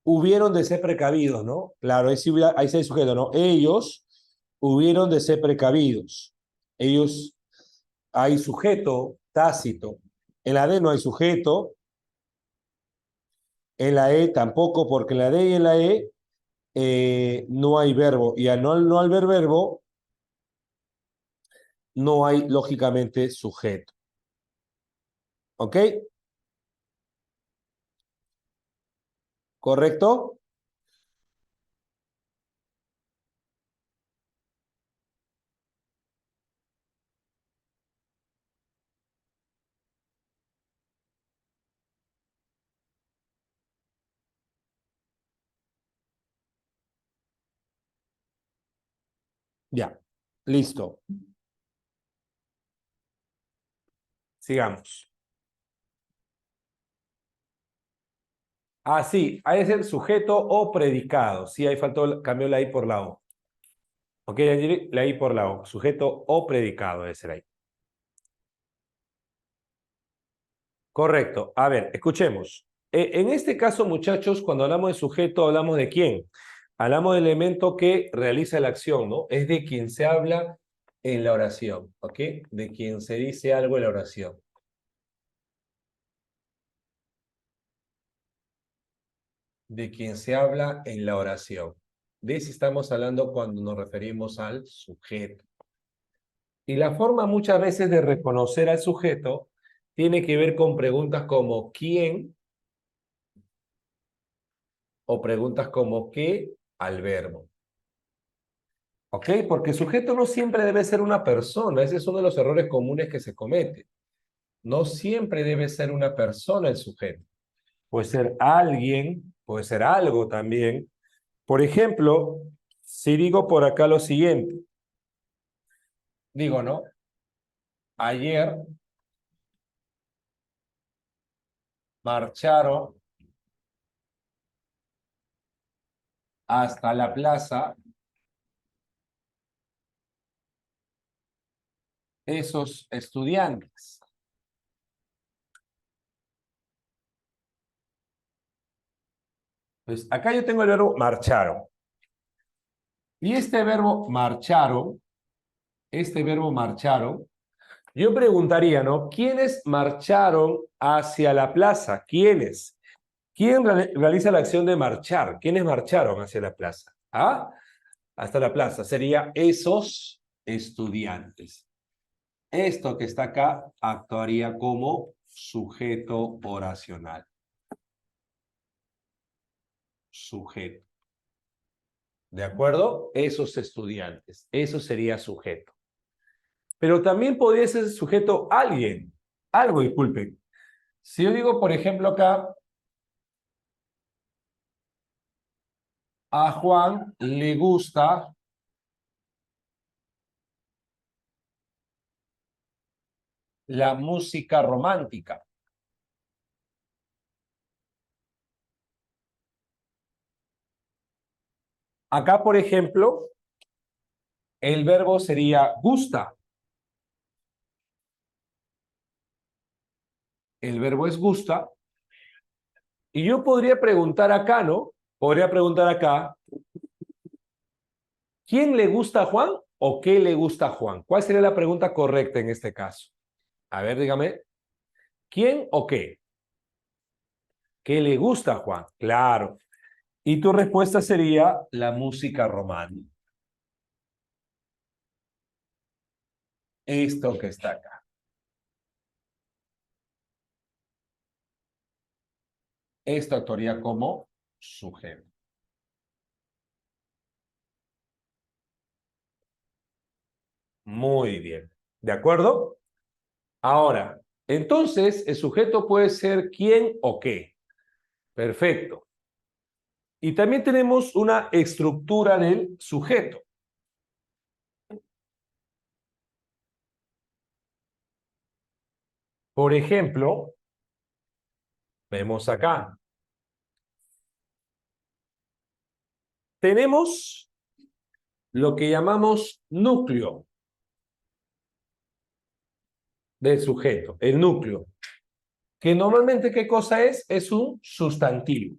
hubieron de ser precavidos, ¿no? Claro, ahí sí hay sujeto, ¿no? Ellos hubieron de ser precavidos. Ellos, hay sujeto tácito. En la D no hay sujeto. En la E tampoco, porque en la D y en la E no hay verbo. Y al no haber verbo, no hay, lógicamente, sujeto. ¿Ok? ¿Correcto? Ya. Listo. Sigamos. Ah, sí, hay que ser sujeto o predicado. Sí, ahí faltó, cambió la I por la O. Ok, la I por la O. Sujeto o predicado debe ser ahí. Correcto. A ver, escuchemos. En este caso, muchachos, cuando hablamos de sujeto, hablamos de quién. Hablamos del elemento que realiza la acción, ¿no? Es de quien se habla en la oración, ¿ok? De quien se dice algo en la oración. De quien se habla en la oración. De eso estamos hablando cuando nos referimos al sujeto. Y la forma muchas veces de reconocer al sujeto tiene que ver con preguntas como ¿quién? O preguntas como ¿qué? Al verbo. ¿Ok? Porque sujeto no siempre debe ser una persona. Ese es uno de los errores comunes que se comete. No siempre debe ser una persona el sujeto. Puede ser alguien, puede ser algo también. Por ejemplo, si digo por acá lo siguiente. Digo, ¿no? Ayer marcharon hasta la plaza esos estudiantes. Pues acá yo tengo el verbo marcharon. Y este verbo marcharon, yo preguntaría, ¿no? ¿Quiénes marcharon hacia la plaza? ¿Quiénes? ¿Quién realiza la acción de marchar? ¿Quiénes marcharon hacia la plaza? ¿Ah? Hasta la plaza. Sería esos estudiantes. Esto que está acá actuaría como sujeto oracional. Sujeto. ¿De acuerdo? Esos estudiantes. Eso sería sujeto. Pero también podría ser sujeto alguien. Algo, disculpen. Si yo digo, por ejemplo, acá, a Juan le gusta la música romántica. Acá, por ejemplo, el verbo sería gusta. El verbo es gusta. Y yo podría preguntar acá, ¿no? Podría preguntar acá, ¿quién le gusta a Juan o qué le gusta a Juan? ¿Cuál sería la pregunta correcta en este caso? A ver, dígame, ¿quién o qué? ¿Qué le gusta a Juan? Claro. Y tu respuesta sería la música romántica. Esto que está acá. Esto actuaría como sujeto. Muy bien. ¿De acuerdo? Ahora, entonces, el sujeto puede ser quién o qué. Perfecto. Y también tenemos una estructura del sujeto. Por ejemplo, vemos acá. Tenemos lo que llamamos núcleo. del sujeto, el núcleo. Que normalmente, ¿qué cosa es? Es un sustantivo.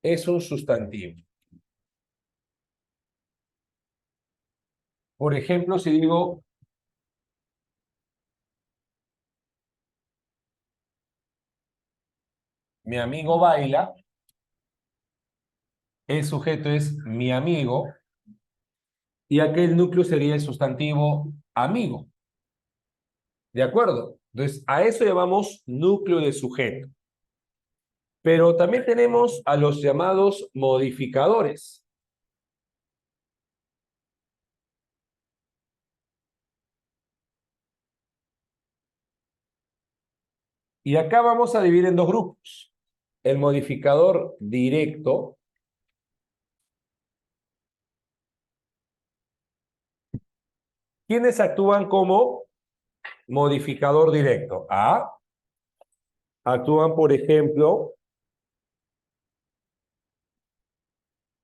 Es un sustantivo. Por ejemplo, si digo, mi amigo baila, el sujeto es mi amigo, y aquel núcleo sería el sustantivo amigo. ¿De acuerdo? Entonces, a eso llamamos núcleo de sujeto. Pero también tenemos a los llamados modificadores. Y acá vamos a dividir en dos grupos. El modificador directo. ¿Quiénes actúan como modificador directo? Actúan, por ejemplo,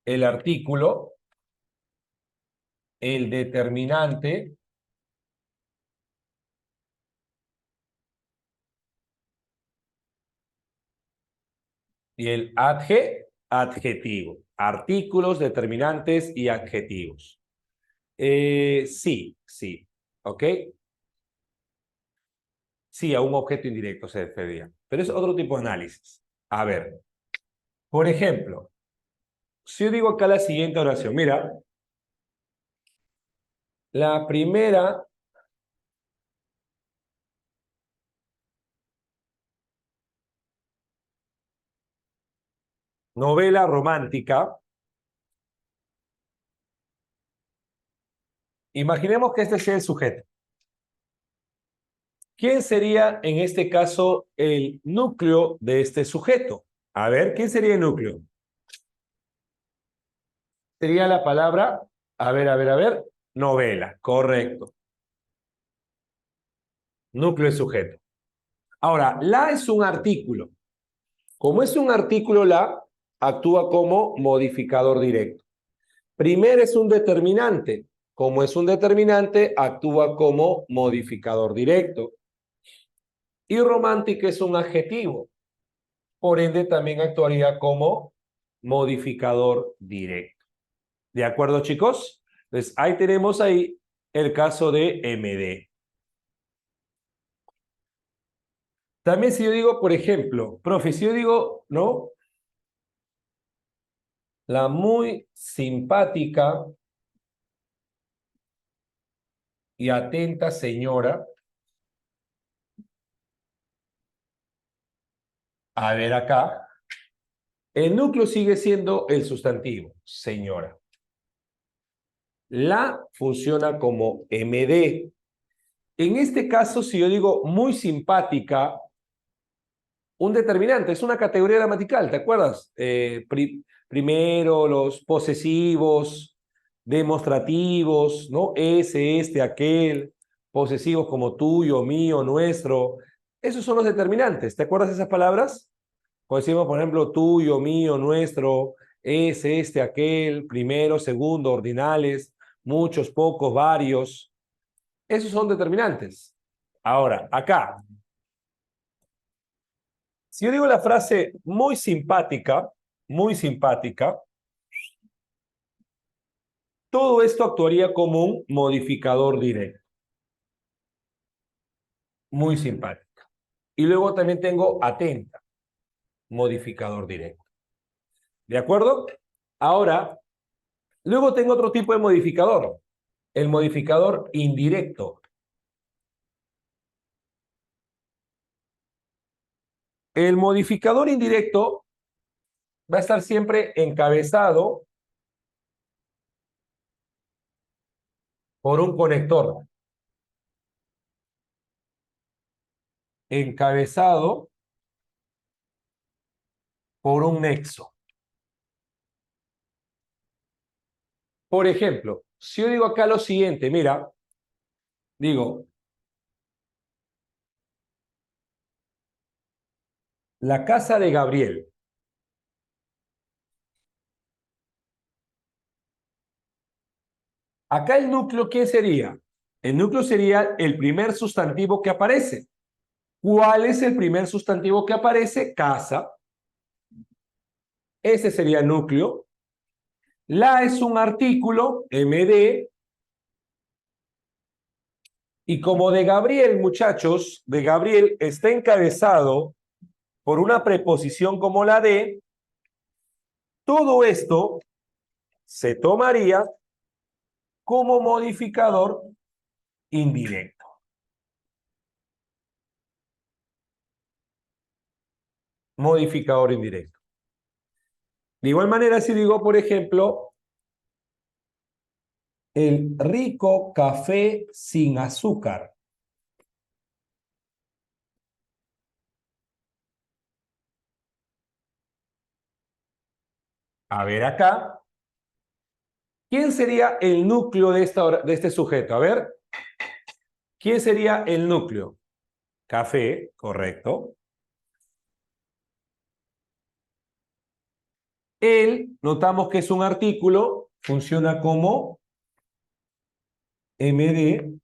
el artículo, el determinante, y el adjetivo. Artículos, determinantes y adjetivos. Sí. ¿Ok? Sí, a un objeto indirecto se refería. Pero es otro tipo de análisis. A ver, por ejemplo, si yo digo acá la siguiente oración, mira, la primera novela romántica, imaginemos que este sea el sujeto. ¿Quién sería en este caso el núcleo de este sujeto? A ver, ¿quién sería el núcleo? Sería la palabra, a ver, novela, correcto. Núcleo de sujeto. Ahora, la es un artículo. Como es un artículo, la actúa como modificador directo. Primer es un determinante. Como es un determinante, actúa como modificador directo. Y romántica es un adjetivo. Por ende, también actuaría como modificador directo. ¿De acuerdo, chicos? Entonces, ahí tenemos ahí el caso de MD. También si yo digo, por ejemplo, profe, si yo digo, ¿no? La muy simpática y atenta señora. A ver acá. El núcleo sigue siendo el sustantivo, señora. La funciona como MD. En este caso, si yo digo muy simpática, un determinante, es una categoría gramatical, ¿te acuerdas? Primero los posesivos, demostrativos, ¿no? Ese, este, aquel, posesivos como tuyo, mío, nuestro. Esos son los determinantes. ¿Te acuerdas de esas palabras? Cuando decimos, por ejemplo, tuyo, mío, nuestro, ese, este, aquel, primero, segundo, ordinales, muchos, pocos, varios. Esos son determinantes. Ahora, acá, si yo digo la frase muy simpática, todo esto actuaría como un modificador directo. Muy simpática. Y luego también tengo atenta, modificador directo. ¿De acuerdo? Ahora, luego tengo otro tipo de modificador, el modificador indirecto. El modificador indirecto va a estar siempre encabezado por un conector. Encabezado por un nexo. Por ejemplo, si yo digo acá lo siguiente, mira, digo, la casa de Gabriel. Acá el núcleo, ¿quién sería? El núcleo sería el primer sustantivo que aparece. ¿Cuál es el primer sustantivo que aparece? Casa. Ese sería el núcleo. La es un artículo, MD. Y como de Gabriel, muchachos, de Gabriel está encabezado por una preposición como la de, todo esto se tomaría como modificador indirecto. Modificador indirecto. De igual manera, si digo, por ejemplo, el rico café sin azúcar. A ver acá. ¿Quién sería el núcleo de este sujeto? A ver. ¿Quién sería el núcleo? Café, correcto. Él, notamos que es un artículo, funciona como MD.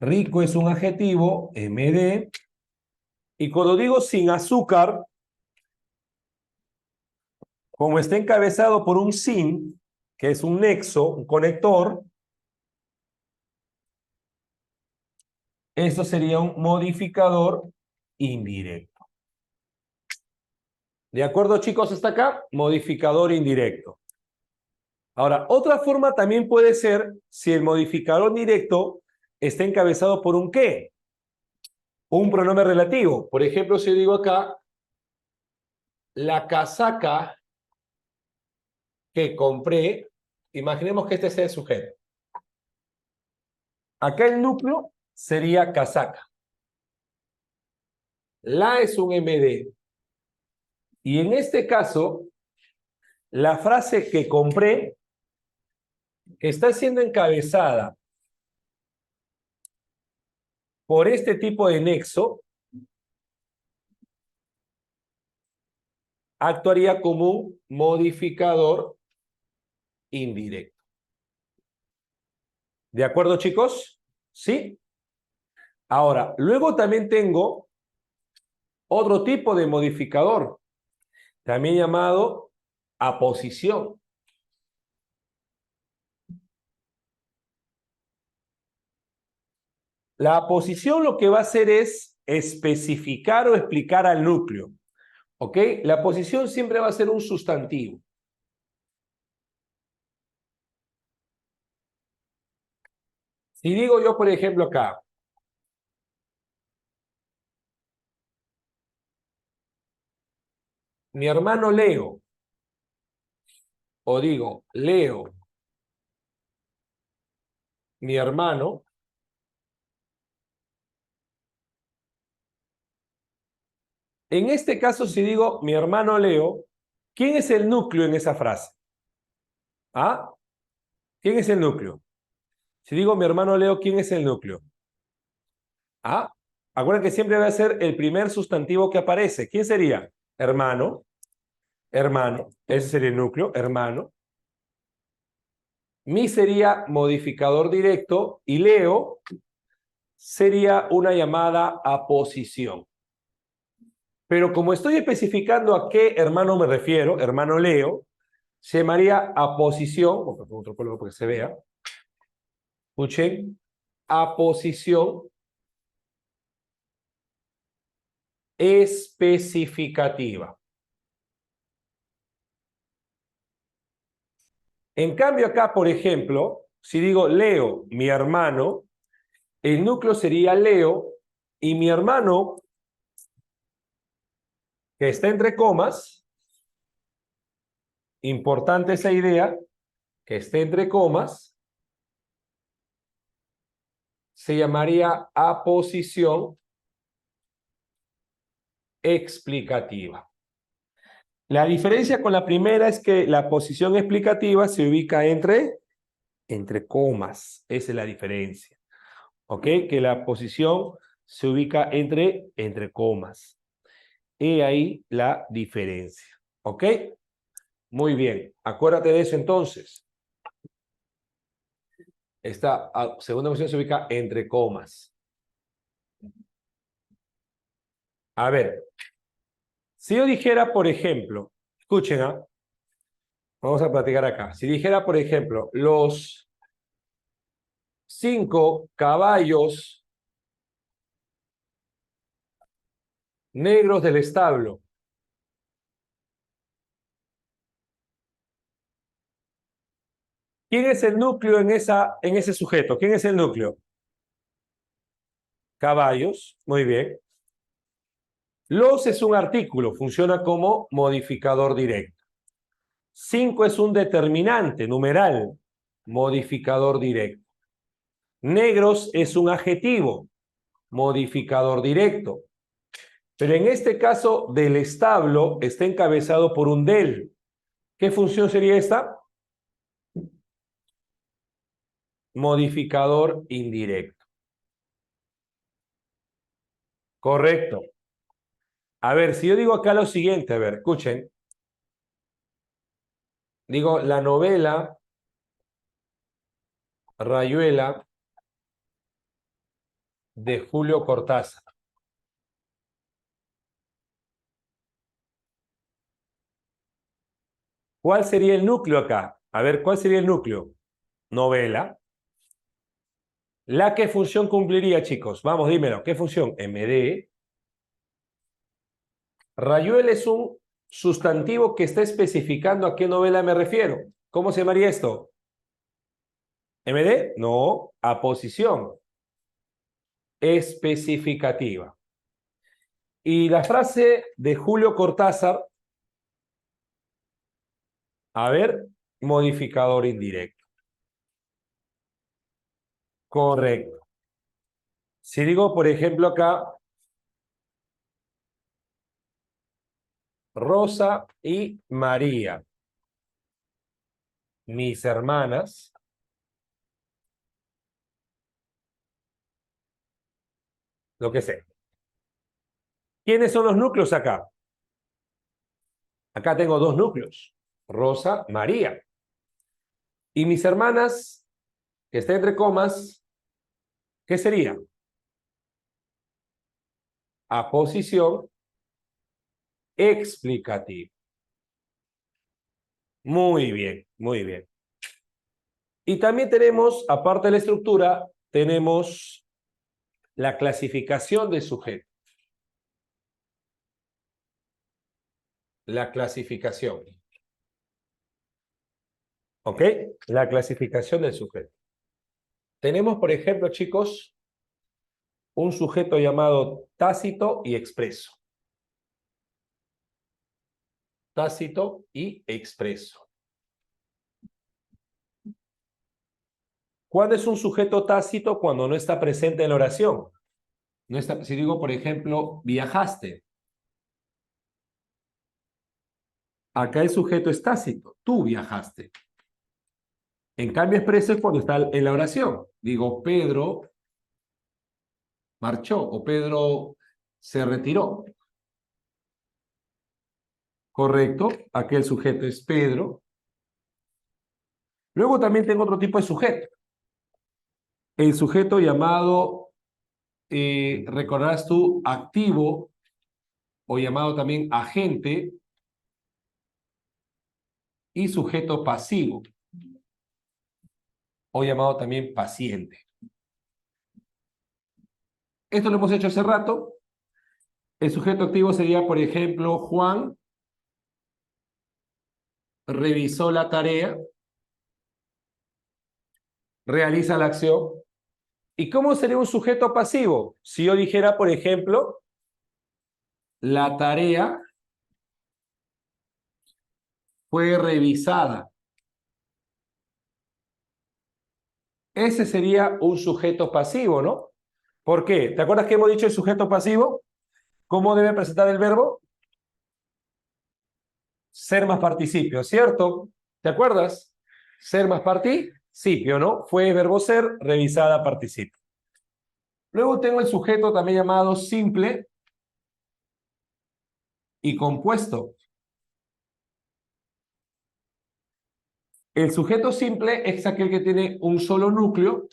Rico es un adjetivo, MD. Y cuando digo sin azúcar, como está encabezado por un sin, que es un nexo, un conector, esto sería un modificador indirecto. ¿De acuerdo, chicos, hasta acá? Modificador indirecto. Ahora, otra forma también puede ser si el modificador directo está encabezado por un qué, un pronombre relativo. Por ejemplo, si digo acá, la casaca que compré, imaginemos que este sea el sujeto. Acá el núcleo sería casaca. La es un MD. Y en este caso, la frase que compré está siendo encabezada por este tipo de nexo, actuaría como un modificador indirecto. ¿De acuerdo, chicos? ¿Sí? Ahora, luego también tengo otro tipo de modificador, también llamado aposición. La aposición lo que va a hacer es especificar o explicar al núcleo. ¿Ok? La aposición siempre va a ser un sustantivo. Si digo yo, por ejemplo, acá, mi hermano Leo, o digo, Leo, mi hermano, en este caso, si digo mi hermano Leo, ¿quién es el núcleo en esa frase? ¿Ah? ¿Quién es el núcleo? Si digo mi hermano Leo, ¿quién es el núcleo? ¿Ah? Acuérdense que siempre va a ser el primer sustantivo que aparece. ¿Quién sería? Hermano, hermano, ese sería el núcleo, hermano. Mi sería modificador directo y Leo sería una llamada aposición. Pero como estoy especificando a qué hermano me refiero, hermano Leo, se llamaría aposición, vamos a poner otro color para que se vea. Escuchen, aposición especificativa. En cambio acá, por ejemplo, si digo Leo, mi hermano, el núcleo sería Leo y mi hermano, que está entre comas, importante esa idea, que esté entre comas, se llamaría aposición explicativa. La diferencia con la primera es que la posición explicativa se ubica entre comas. Esa es la diferencia. ¿Ok? Que la posición se ubica entre comas. Y ahí la diferencia. ¿Ok? Muy bien. Acuérdate de eso entonces. Esta segunda opción se ubica entre comas. A ver, si yo dijera, por ejemplo, escuchen, vamos a platicar acá. Si dijera, por ejemplo, los 5 caballos negros del establo. ¿Quién es el núcleo en ese sujeto? ¿Quién es el núcleo? Caballos, muy bien. Los es un artículo, funciona como modificador directo. 5 es un determinante, numeral, modificador directo. Negros es un adjetivo, modificador directo. Pero en este caso del establo está encabezado por un del. ¿Qué función sería esta? Modificador indirecto. Correcto. A ver, si yo digo acá lo siguiente, a ver, escuchen. Digo, la novela Rayuela de Julio Cortázar. ¿Cuál sería el núcleo acá? A ver, ¿cuál sería el núcleo? Novela. ¿La qué función cumpliría, chicos? Vamos, dímelo. ¿Qué función? MD. Rayuela es un sustantivo que está especificando a qué novela me refiero. ¿Cómo se llamaría esto? ¿MD? No, aposición especificativa. Y la frase de Julio Cortázar, a ver, modificador indirecto. Correcto. Si digo, por ejemplo, acá, Rosa y María, mis hermanas, lo que sé. ¿Quiénes son los núcleos acá? Acá tengo dos núcleos, Rosa, María. Y mis hermanas, que está entre comas, ¿qué sería? Aposición explicativa. Muy bien, muy bien. Y también tenemos, aparte de la estructura, tenemos la clasificación de sujeto. La clasificación. ¿Ok? La clasificación del sujeto. Tenemos, por ejemplo, chicos, un sujeto llamado tácito y expreso. Tácito y expreso. ¿Cuándo es un sujeto tácito? Cuando no está presente en la oración. No está, si digo, por ejemplo, viajaste. Acá el sujeto es tácito. Tú viajaste. En cambio, expreso es cuando está en la oración. Digo, Pedro marchó o Pedro se retiró. Correcto. Aquel sujeto es Pedro. Luego también tengo otro tipo de sujeto. El sujeto llamado, recordarás tú, activo o llamado también agente y sujeto pasivo o llamado también paciente. Esto lo hemos hecho hace rato. El sujeto activo sería, por ejemplo, Juan revisó la tarea, realiza la acción. ¿Y cómo sería un sujeto pasivo? Si yo dijera, por ejemplo, la tarea fue revisada. Ese sería un sujeto pasivo, ¿no? ¿Por qué? ¿Te acuerdas que hemos dicho el sujeto pasivo? ¿Cómo debe presentar el verbo? Ser más participio, ¿cierto? ¿Te acuerdas? Ser más participio, ¿no? Fue verbo ser, revisada participio. Luego tengo el sujeto también llamado simple y compuesto. El sujeto simple es aquel que tiene un solo núcleo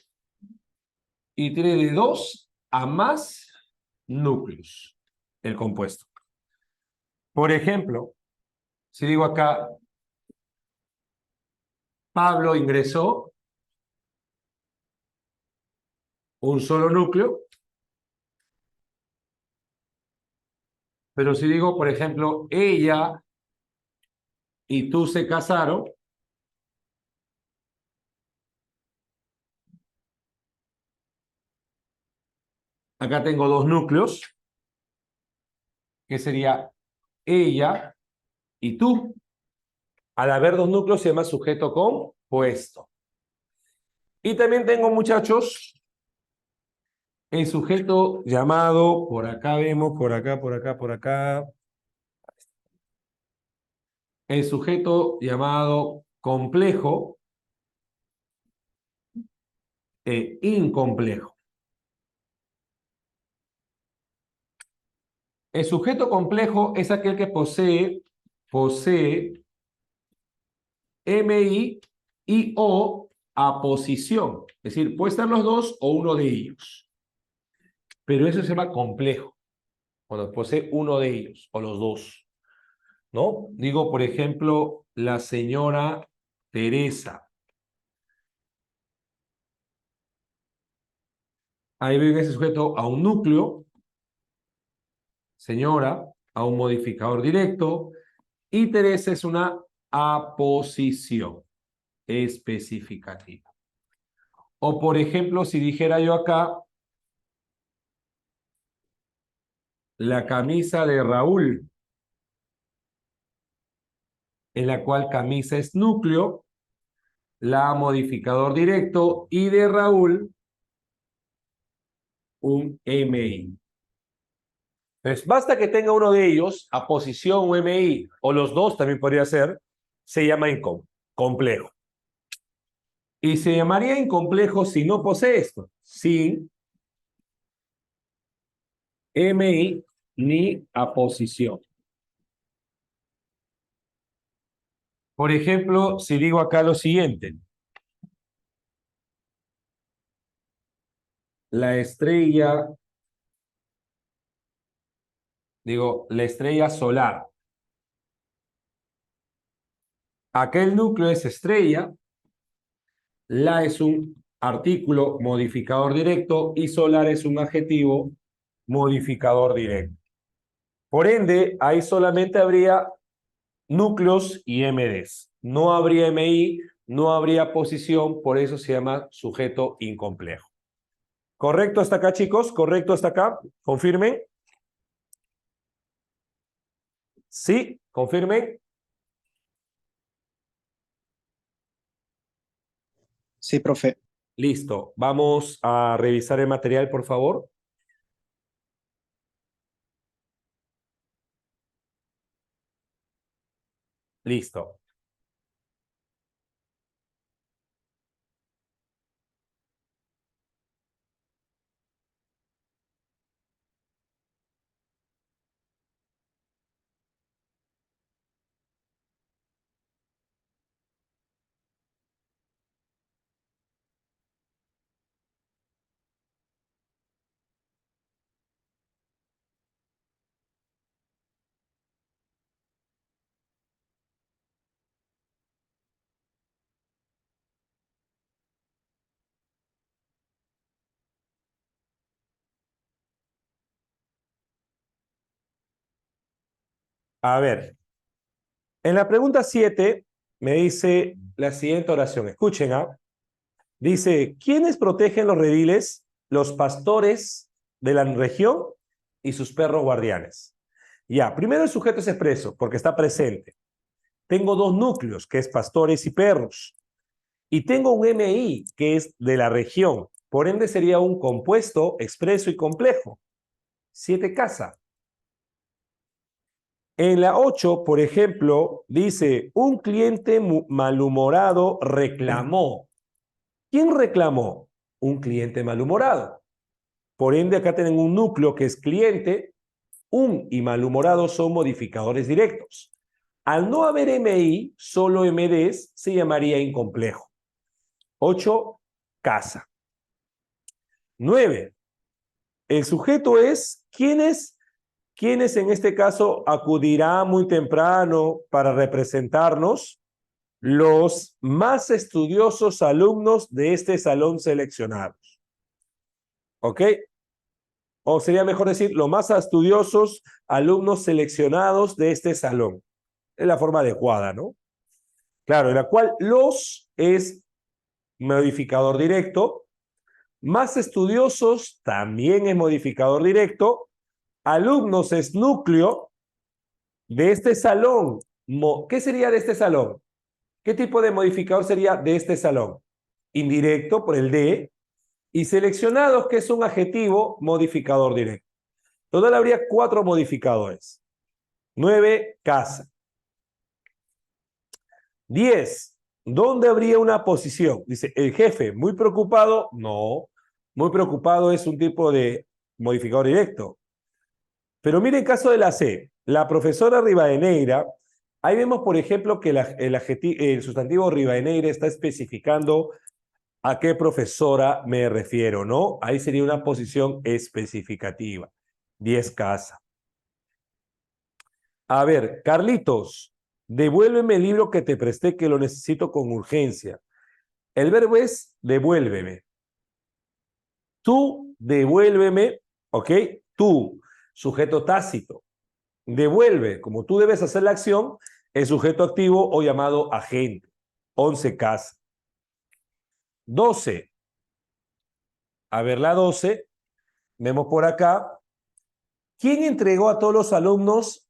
y tiene de 2 a más núcleos el compuesto. Por ejemplo, si digo acá, Pablo ingresó un solo núcleo, pero si digo, por ejemplo, ella y tú se casaron, acá tengo 2 núcleos, que sería ella y tú. Al haber 2 núcleos se llama sujeto compuesto. Y también tengo, muchachos, el sujeto llamado, por acá vemos, por acá, por acá, por acá, el sujeto llamado complejo e incomplejo. El sujeto complejo es aquel que posee MI y O aposición. Es decir, puede estar los dos o uno de ellos. Pero eso se llama complejo, cuando posee uno de ellos o los dos. ¿No? Digo, por ejemplo, la señora Teresa. Ahí viene ese sujeto a un núcleo, señora, a un modificador directo, y Teresa es una aposición especificativa. O, por ejemplo, si dijera yo acá, la camisa de Raúl, en la cual camisa es núcleo, la modificador directo, y de Raúl, un MI. Entonces, basta que tenga uno de ellos, aposición o MI, o los dos también podría ser, se llama complejo. Y se llamaría incomplejo si no posee esto, sin MI ni aposición. Por ejemplo, si digo acá lo siguiente. La estrella, digo, la estrella solar. Aquel núcleo es estrella, la es un artículo modificador directo y solar es un adjetivo modificador directo. Por ende, ahí solamente habría núcleos y MDs. No habría MI, no habría posición, por eso se llama sujeto incomplejo. ¿Correcto hasta acá, chicos? ¿Correcto hasta acá? ¿Confirmen? Sí, confirmen. Sí, profe. Listo. Vamos a revisar el material, por favor. Listo. A ver. En la pregunta 7 me dice la siguiente oración. Escuchen, ¿ah? Dice, ¿quiénes protegen los rediles? Los pastores de la región y sus perros guardianes. Ya, primero el sujeto es expreso, porque está presente. Tengo 2 núcleos, que es pastores y perros. Y tengo un MI, que es de la región. Por ende sería un compuesto expreso y complejo. 7 casa. En la 8, por ejemplo, dice, un cliente malhumorado reclamó. ¿Quién reclamó? Un cliente malhumorado. Por ende, acá tienen un núcleo que es cliente. Un y malhumorado son modificadores directos. Al no haber MI, solo MDs, se llamaría incomplejo. 8, casa. 9, el sujeto es ¿quiénes en este caso acudirá muy temprano para representarnos? Los más estudiosos alumnos de este salón seleccionados. ¿Ok? O sería mejor decir, los más estudiosos alumnos seleccionados de este salón. Es la forma adecuada, ¿no? Claro, en la cual los es modificador directo, más estudiosos también es modificador directo, alumnos es núcleo de este salón. ¿Qué sería de este salón? ¿Qué tipo de modificador sería de este salón? Indirecto por el de, y seleccionados, que es un adjetivo modificador directo. Total habría 4 modificadores. 9, casa. 10, ¿dónde habría una posición? Dice, el jefe, muy preocupado. No, muy preocupado es un tipo de modificador directo. Pero mire el caso de la C. La profesora Rivadeneira, ahí vemos, por ejemplo, que el sustantivo Rivadeneira está especificando a qué profesora me refiero, ¿no? Ahí sería una posición especificativa. 10, casa. A ver, Carlitos, devuélveme el libro que te presté, que lo necesito con urgencia. El verbo es devuélveme. Tú, devuélveme, ¿ok? Tú, sujeto tácito. Devuelve, como tú debes hacer la acción, el sujeto activo o llamado agente. 11, casa. 12. A ver, la 12. Vemos por acá. ¿Quién entregó a todos los alumnos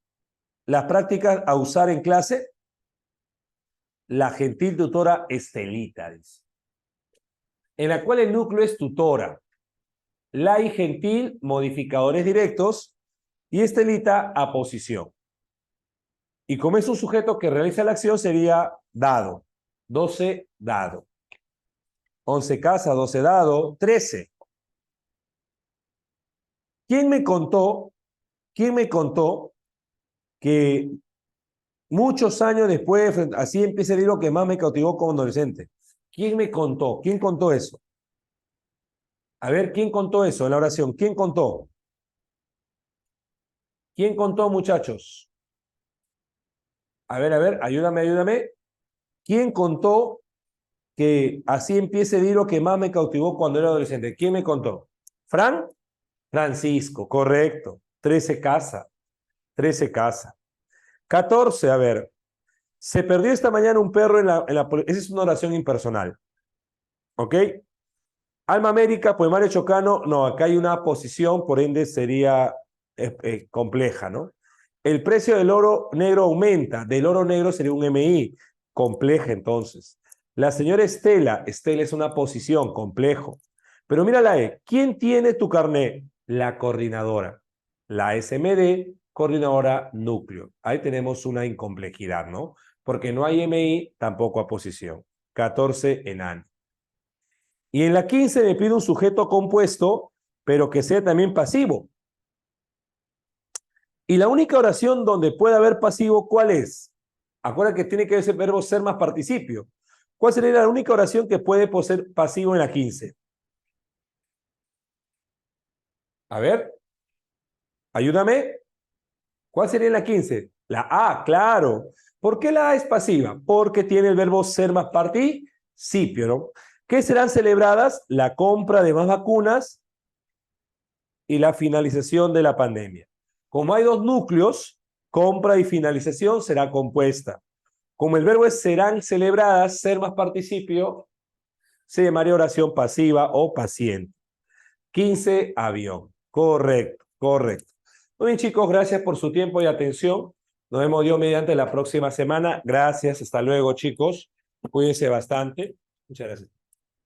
las prácticas a usar en clase? La gentil tutora Estelita, dice. En la cual el núcleo es tutora. La y gentil, modificadores directos, y Estelita, aposición. Y como es un sujeto que realiza la acción, sería dado. 12, dado. 11, casa, 12, dado. 13. ¿Quién me contó que muchos años después, así empieza el libro que más me cautivó como adolescente? ¿Quién me contó? ¿Quién contó eso? A ver, ¿quién contó eso en la oración? ¿Quién contó? ¿Quién contó, muchachos? A ver, ayúdame. ¿Quién contó que así empieza el libro que más me cautivó cuando era adolescente? ¿Quién me contó? ¿Fran? Francisco, correcto. 13, casa. 13, casa. 14, a ver. Se perdió esta mañana un perro esa es una oración impersonal. ¿Ok? Alma América, poemario chocano. No, acá hay una posición, por ende sería compleja, ¿no? El precio del oro negro aumenta. Del oro negro sería un MI. Compleja, entonces. La señora Estela. Estela es una posición, complejo. Pero mira la E. ¿Quién tiene tu carnet? La coordinadora. La SMD, coordinadora núcleo. Ahí tenemos una incomplejidad, ¿no? Porque no hay MI, tampoco aposición. 14, enano. Y en la 15 me pide un sujeto compuesto, pero que sea también pasivo. Y la única oración donde puede haber pasivo, ¿cuál es? Acuérdate que tiene que ser verbo ser más participio. ¿Cuál sería la única oración que puede ser pasivo en la 15? A ver, ayúdame. ¿Cuál sería en la 15? La A, claro. ¿Por qué la A es pasiva? Porque tiene el verbo ser más participio, ¿no? ¿Qué serán celebradas? La compra de más vacunas y la finalización de la pandemia. Como hay dos núcleos, compra y finalización será compuesta. Como el verbo es serán celebradas, ser más participio, se llamaría oración pasiva o paciente. 15, avión. Correcto. Muy bien, chicos, gracias por su tiempo y atención. Nos vemos Dios mediante la próxima semana. Gracias, hasta luego, chicos. Cuídense bastante. Muchas gracias.